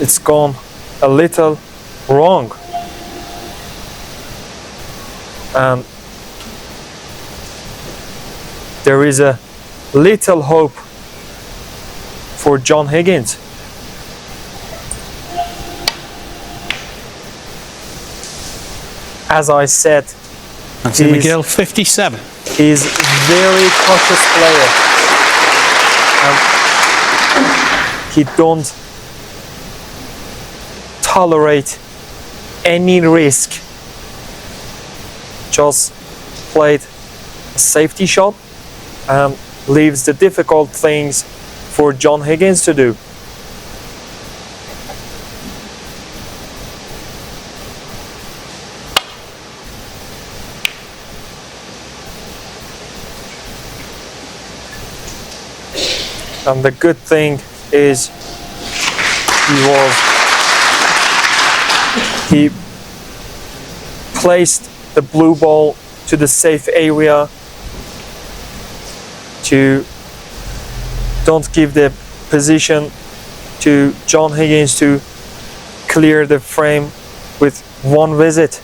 It's gone a little wrong, and there is a little hope for John Higgins. As I said, Anthony He's- McGill, 57. he's very cautious player, and he don't tolerate any risk. Just played a safety shot and leaves the difficult things for John Higgins to do. And the good thing is he placed the blue ball to the safe area to don't give the position to John Higgins to clear the frame with one visit.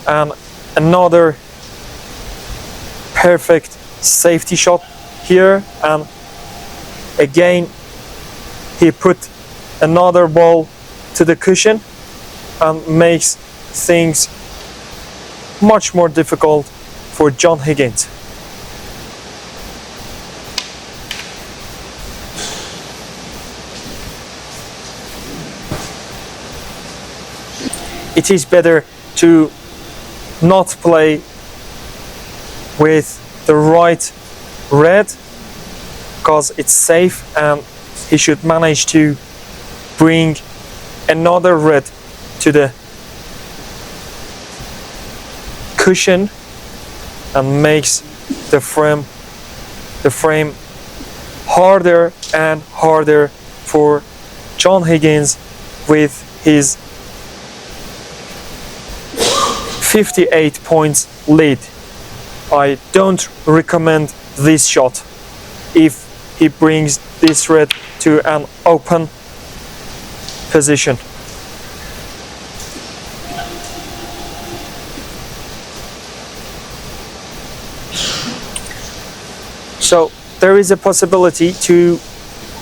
And another perfect safety shot here, and again he put another ball to the cushion and makes things much more difficult for John Higgins. It is better to not play with the right red because it's safe, and he should manage to bring another red to the cushion and makes the frame harder and harder for John Higgins with his 58 points lead. I don't recommend this shot if he brings this red to an open position. So there is a possibility to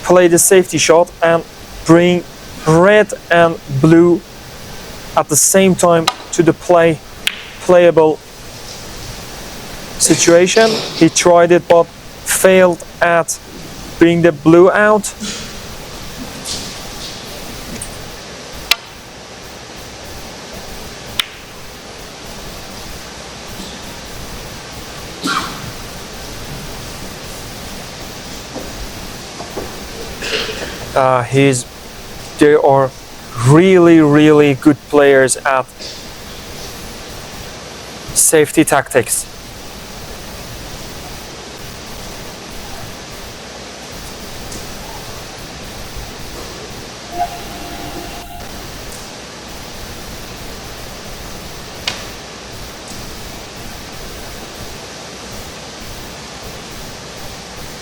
play the safety shot and bring red and blue at the same time to the playable situation. He tried it but failed at bringing the blue out. They are really good players at safety tactics.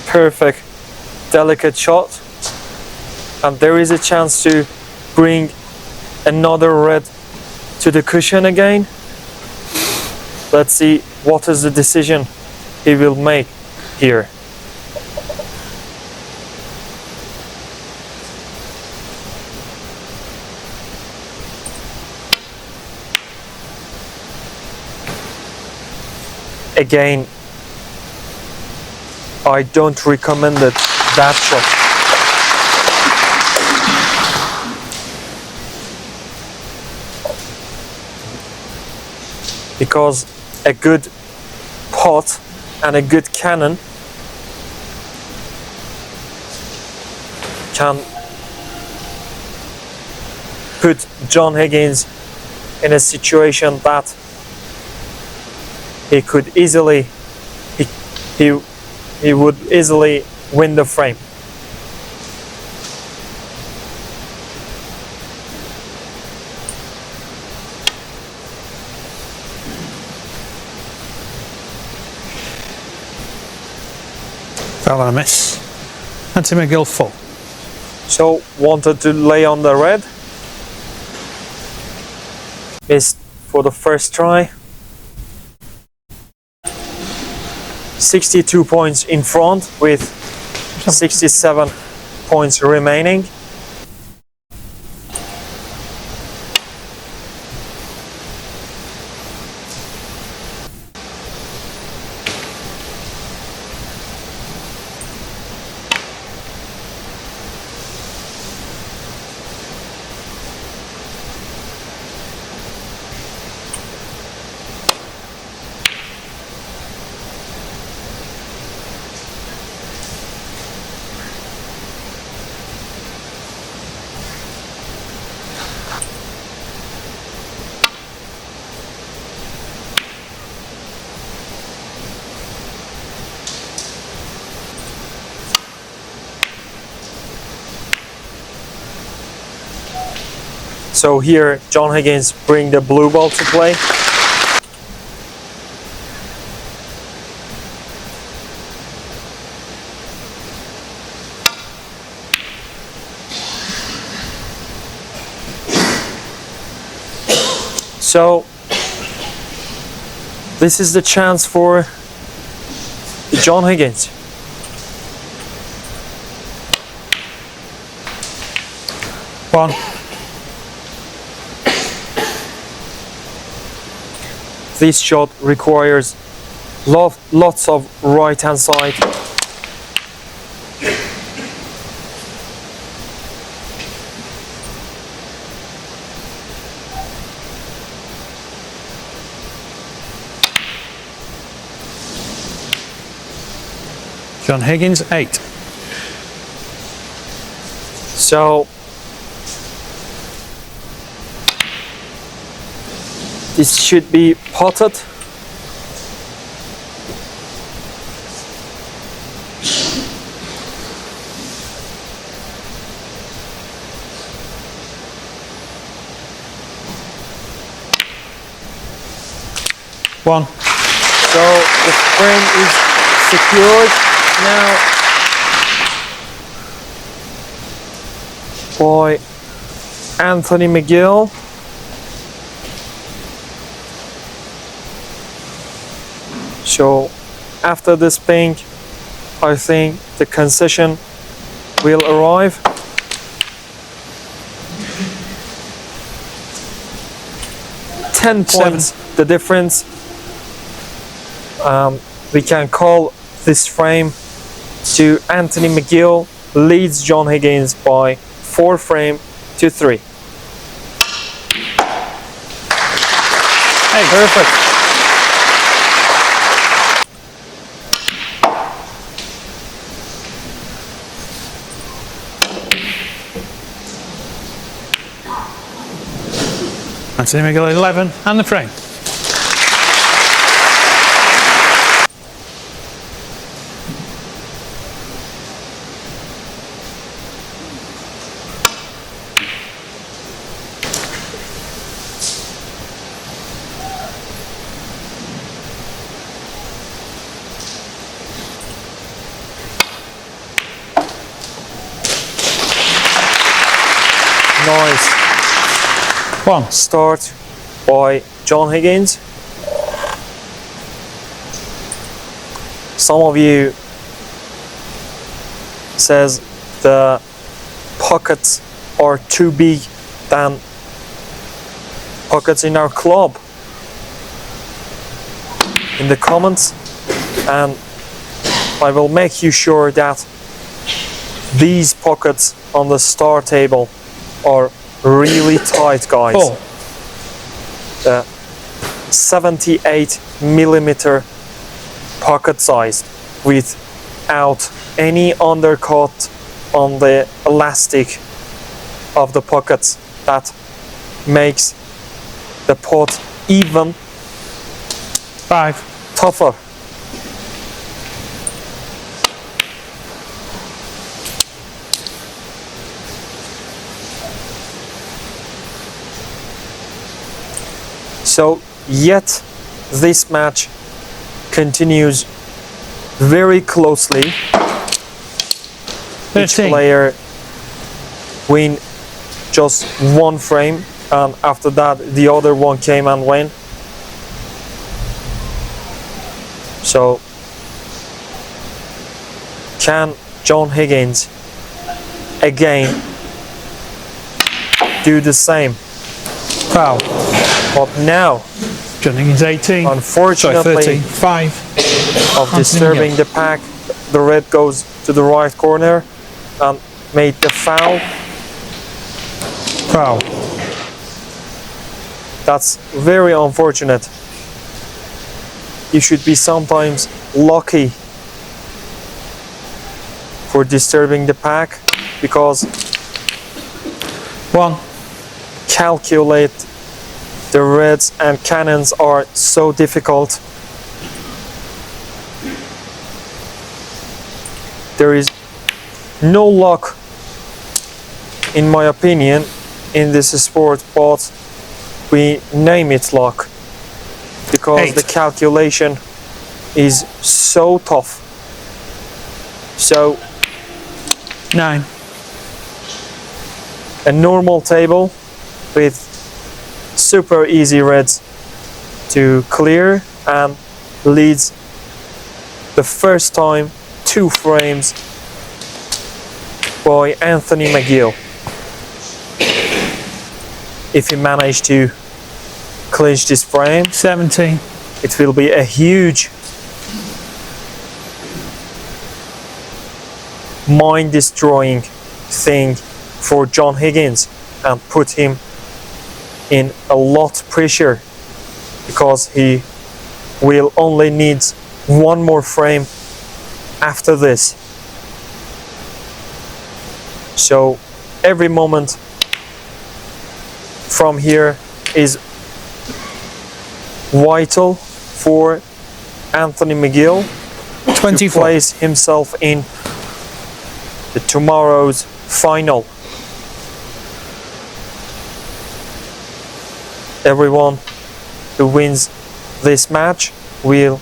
Perfect, delicate shot. And there is a chance to bring another red to the cushion again. Let's see what is the decision he will make here. Again, I don't recommend that shot. Because a good pot and a good cannon can put John Higgins in a situation that he could easily he would easily win the frame. Fell on a miss. And to McGill full. So wanted to lay on the red. Missed for the first try. 62 points in front with 67 points remaining. So here John Higgins bring the blue ball to play. So this is the chance for John Higgins. One. This shot requires lots of right hand side. John Higgins, 8. So this should be potted. One. So the frame is secured now by Anthony McGill. So after this ping, I think the concession will arrive. Ten points, the difference. We can call this frame to Anthony McGill, leads John Higgins by 4 frame to 3. Hey, Perfect. Anthony McGill, 11, and the frame. Nice. One. Start by John Higgins. Some of you says the pockets are too big than pockets in our club in the comments, and I will make you sure that these pockets on the star table are really tight, guys. Four. The 78 millimeter pocket size without any undercut on the elastic of the pockets. That makes the pot even 5. tougher. So yet this match continues very closely. Each 13. player win just 1 frame, and after that the other one came and went. So can John Higgins again do the same? Foul. But now, John Higgins, 18. unfortunately, 13. 5. of disturbing the pack, the red goes to the right corner and made the foul. Foul. That's very unfortunate. You should be sometimes lucky for disturbing the pack, because 1. calculate the reds and cannons are so difficult. There is no luck, in my opinion, in this sport, but we name it luck because 8. the calculation is so tough. So 9. a normal table with super easy reds to clear and leads the first time 2 frames by Anthony McGill. If he managed to clinch this frame, 17. it will be a huge mind-destroying thing for John Higgins and put him in a lot of pressure because he will only need 1 more frame after this. So every moment from here is vital for Anthony McGill to 24. place himself in the tomorrow's final. Everyone who wins this match will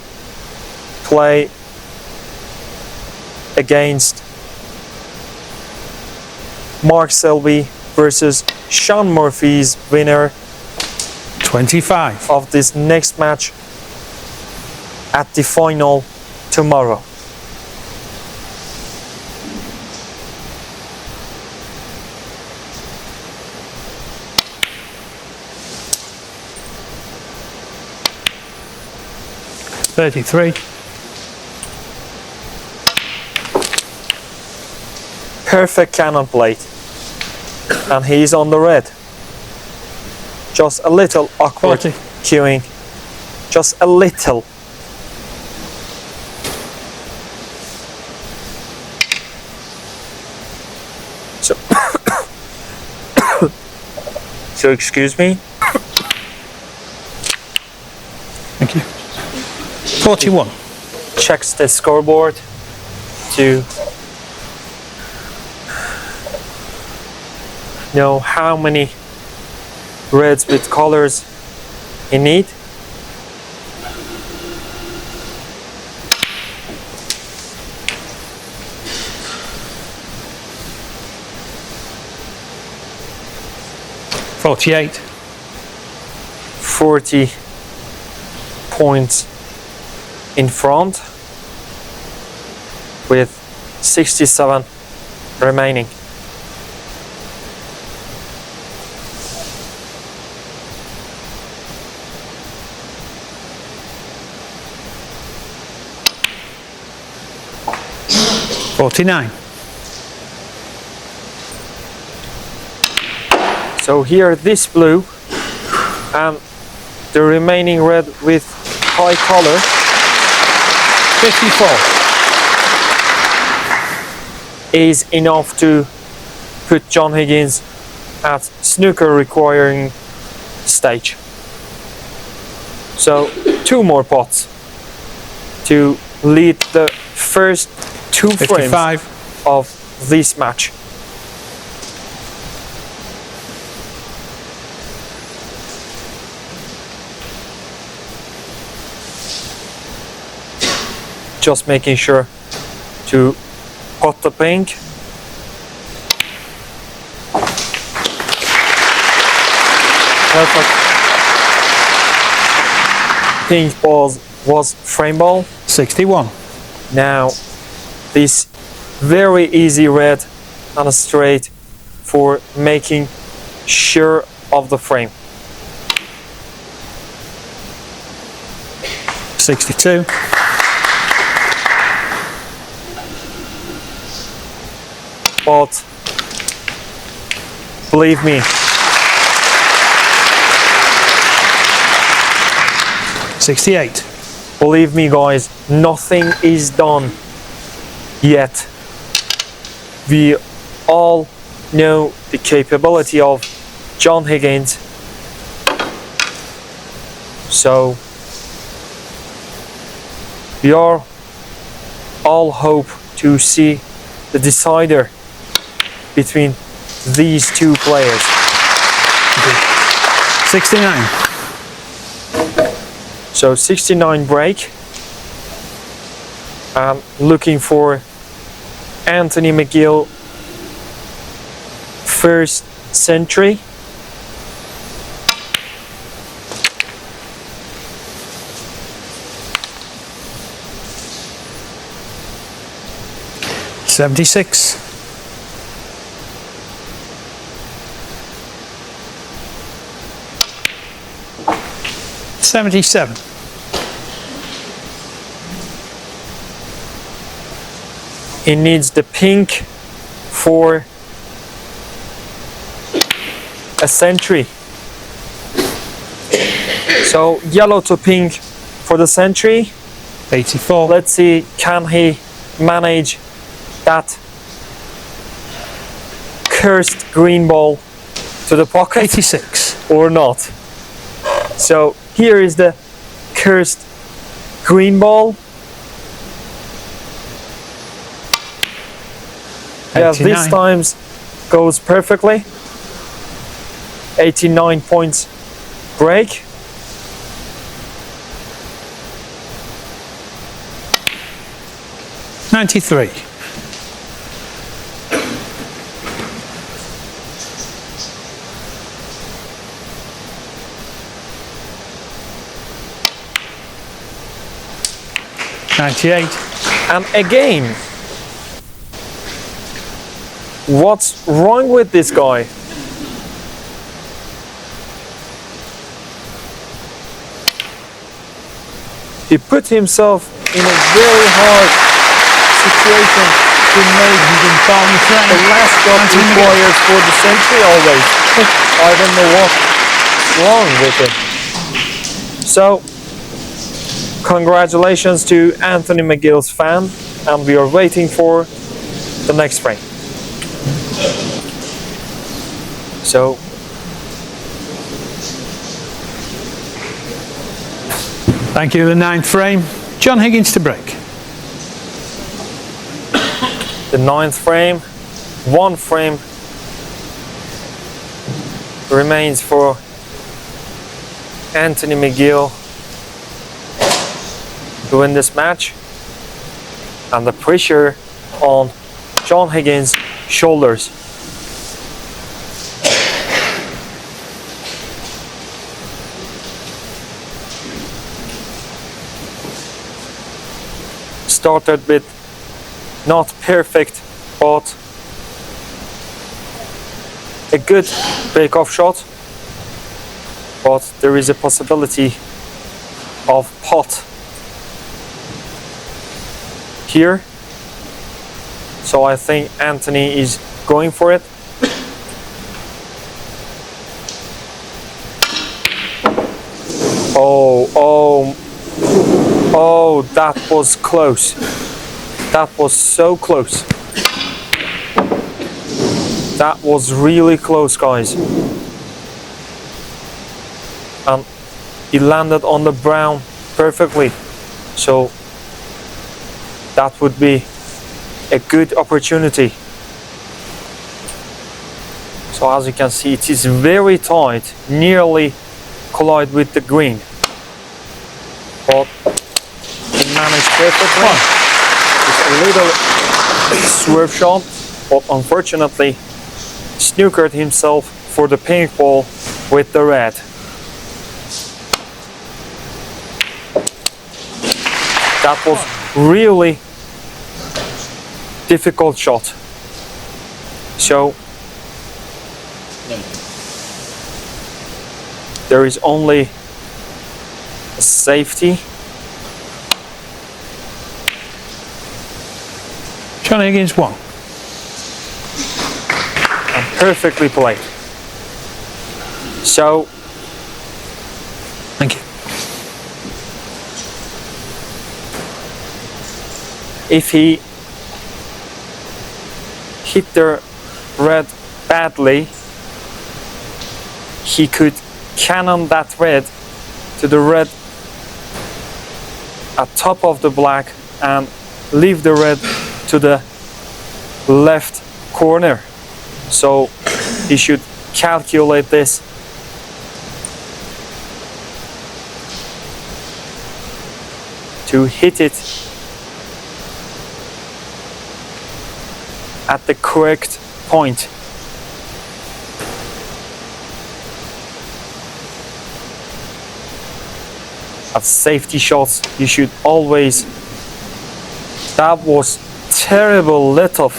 play against Mark Selby versus Sean Murphy's winner 25. of this next match at the final tomorrow. $33. Perfect cannon plate, and he's on the red. Just a little awkward 40. queuing, just a little. So, so excuse me. Thank you. 41. Checks the scoreboard to know how many reds with colors he need. $48. 40 points in front with 67 remaining. $49. So here this blue and the remaining red with high color 54. is enough to put John Higgins at snooker requiring stage. So 2 more pots to lead the first 2 frames 55. of this match. Just making sure to pot the pink. Perfect. Pink balls was frame ball. 61. Now this very easy red on a straight for making sure of the frame. 62. But believe me, 68. believe me guys, nothing is done yet. We all know the capability of John Higgins. So we are all hope to see the decider between these 2 players. 69. So 69 break. And looking for Anthony McGill first century. $76. $77. He needs the pink for a century. So yellow to pink for the century. 84. Let's see, can he manage that cursed green ball to the pocket 86. or not? So here is the cursed green ball. Yeah, 89. this times goes perfectly. 89 points break. $93. $98. And again, what's wrong with this guy? He put himself in a very hard situation to make Didn't fall in the frame. the last shot required for the century always. I don't know what's wrong with him. So, congratulations to Anthony McGill's fan, and we are waiting for the next frame. So, Thank you. The 9th frame. John Higgins to break. the 9th frame, one frame remains for Anthony McGill to win this match, and the pressure on John Higgins' shoulders. Started with not perfect, but a good break-off shot, but there is a possibility of pot here, so I think Anthony is going for it. Oh, that was close. That was so close. That was really close, guys. And he landed on the brown perfectly. So that would be a good opportunity. So as you can see, it is very tight, nearly collide with the green. But he managed perfectly. It's a little swerve shot, but unfortunately snookered himself for the pink ball with the red. That was really difficult shot. So there is only a safety. John Higgins won. And perfectly played. So Thank you. if he hit the red badly, he could cannon that red to the red at top of the black and leave the red to the left corner. So he should calculate this to hit it at the correct point. At safety shots, you should always. That was terrible let-off.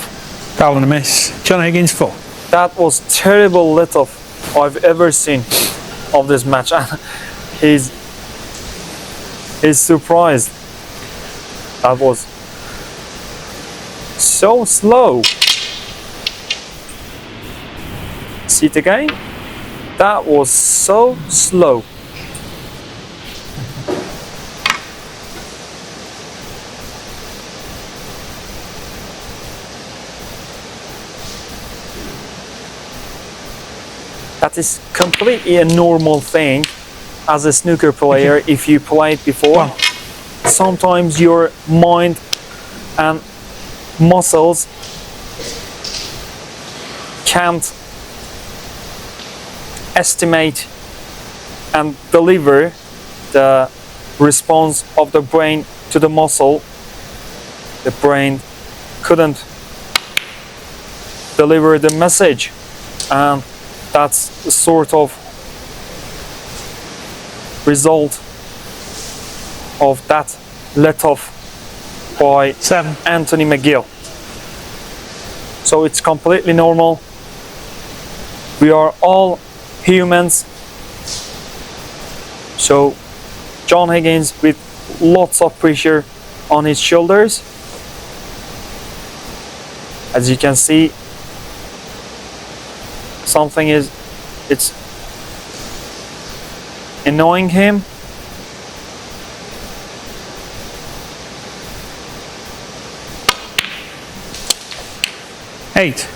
Foul and a miss. John Higgins 4. That was terrible let-off I've ever seen of this match. he's surprised. That was so slow. See it again? That was so slow. That is completely a normal thing as a snooker player if you played before. Wow. Sometimes your mind and muscles can't estimate and deliver the response of the brain to the muscle. The brain couldn't deliver the message, and that's the sort of result of that let-off by 7. Anthony McGill. So it's completely normal. We are all humans. So John Higgins with lots of pressure on his shoulders. As you can see, it's annoying him. Eight.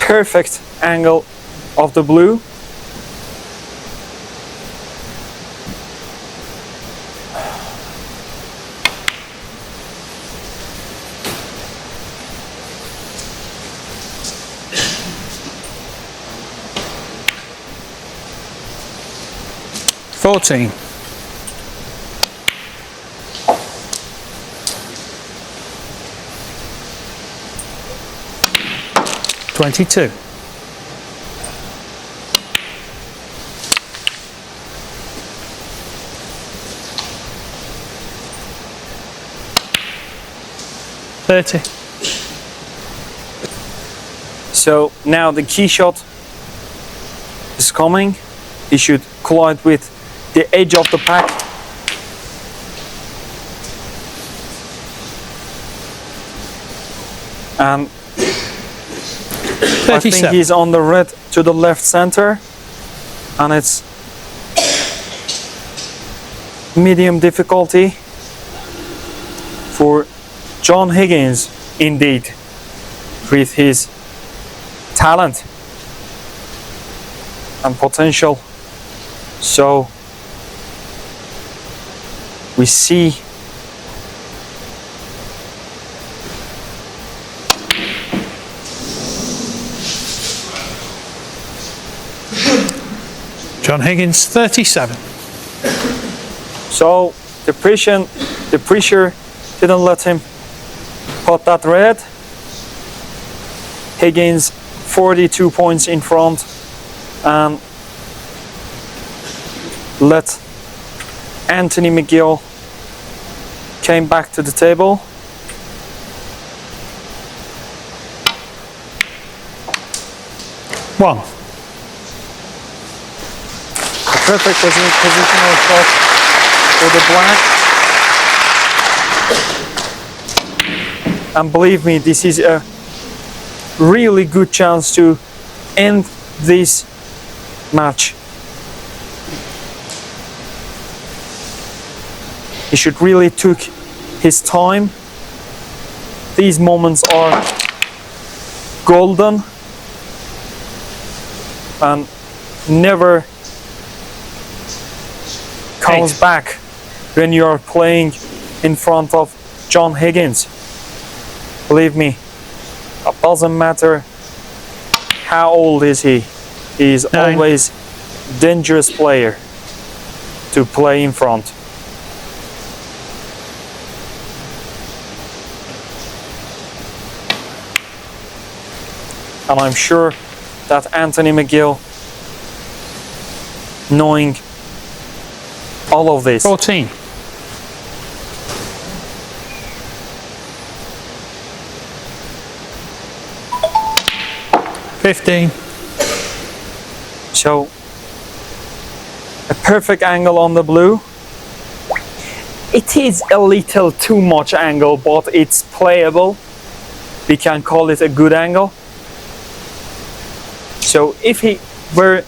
Perfect angle of the blue. Fourteen. 22. $30. So now the key shot is coming. He should collide with the edge of the pack. And I think 37. he's on the red to the left center, and it's medium difficulty for John Higgins indeed, with his talent and potential. So we see John Higgins 37. so the pressure didn't let him put that red. Higgins 42 points in front, and let Anthony McGill came back to the table. One. A perfect positional shot for the black. And believe me, this is a really good chance to end this match. He should really took his time. These moments are golden and never comes back when you are playing in front of John Higgins. Believe me, it doesn't matter how old is he. He is 9. always dangerous player to play in front. And I'm sure that Anthony McGill, knowing all of this, 14. 15. so a perfect angle on the blue. It is a little too much angle, but it's playable. We can call it a good angle. So if he were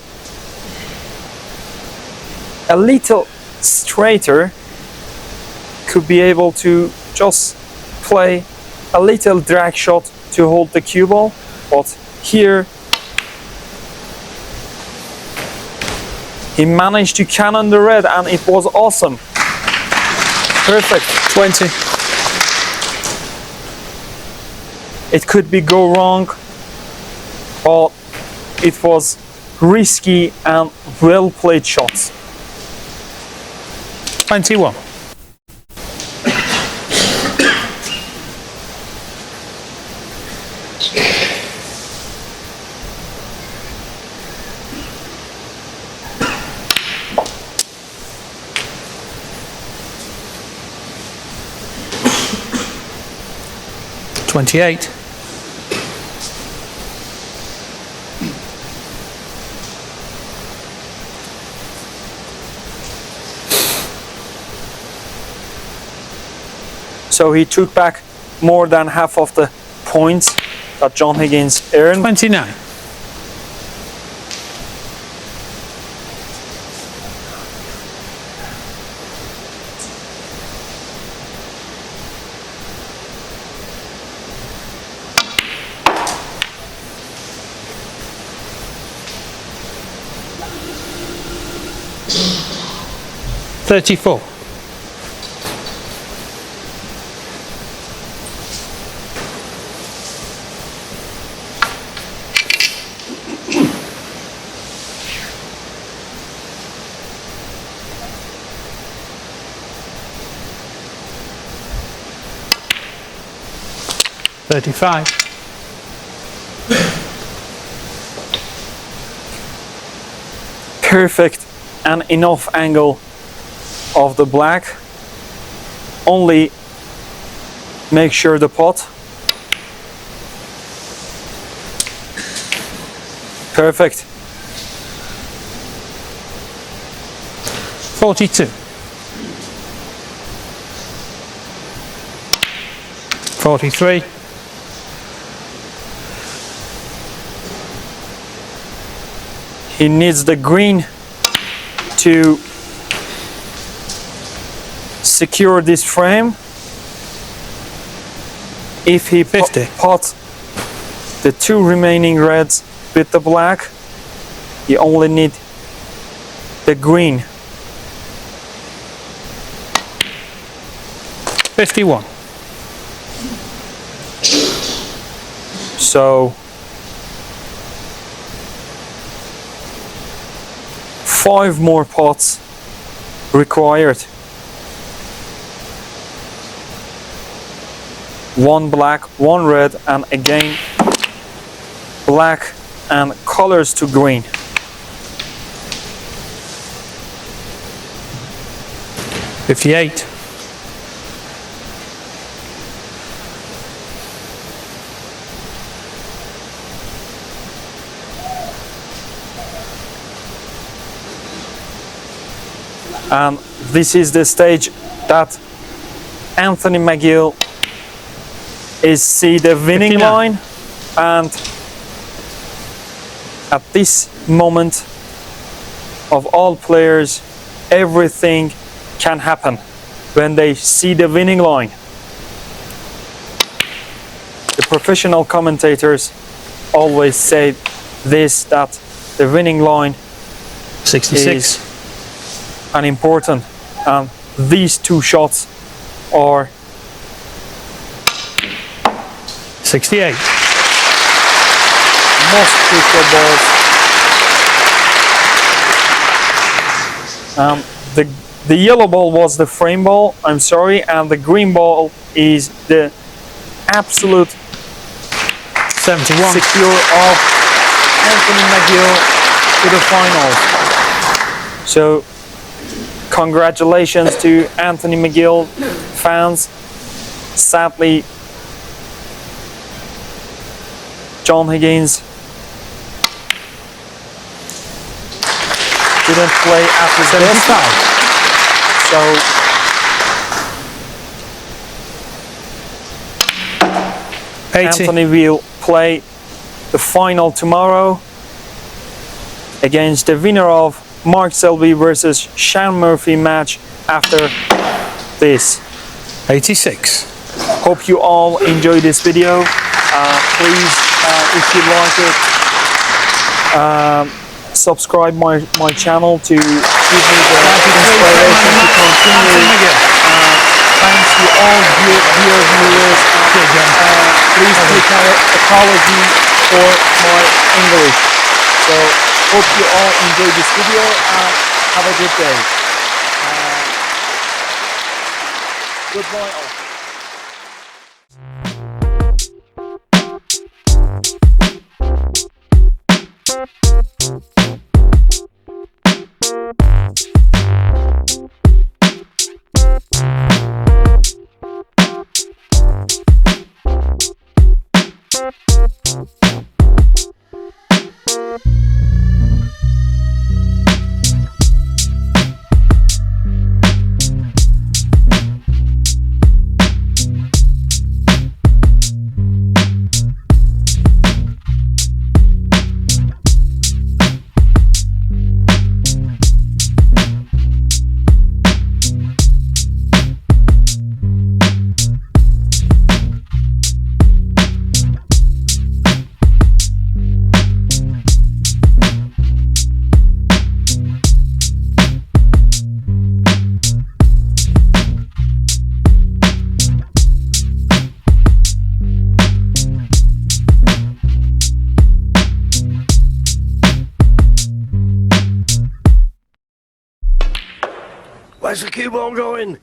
a little straighter, could be able to just play a little drag shot to hold the cue ball, but here he managed to cannon the red and it was awesome. Perfect. 20. It could be go wrong, but it was risky and well played shots. 21. $28. So he took back more than half of the points that John Higgins earned. 29. $34. $35. Perfect and enough angle of the black. Only make sure the pot. Perfect. 42. 43. He needs the green to secure this frame. If he 50. pots the two remaining reds with the black, you only need the green. 51. So 5 more pots required. 1 black, 1 red, and again black and colors to green. 58. And this is the stage that Anthony McGill is see the winning 59. line, and at this moment of all players, everything can happen when they see the winning line. The professional commentators always say this, that the winning line 66. is an important, and these 2 shots are 68. most crucial balls. The yellow ball was the frame ball, I'm sorry, and the green ball is the absolute 71. secure of Anthony McGill to the finals. So congratulations to Anthony McGill fans. Sadly, John Higgins didn't play after this. 75. So Anthony will play the final tomorrow against the winner of Mark Selby versus Sean Murphy match after this. 86. Hope you all enjoy this video. Please, if you like it, subscribe my channel to give me the inspiration to continue. Thanks to all dear viewers. Please take my apology for my English. So hope you all enjoy this video and have a good day. Goodbye all. Where's the cue ball going?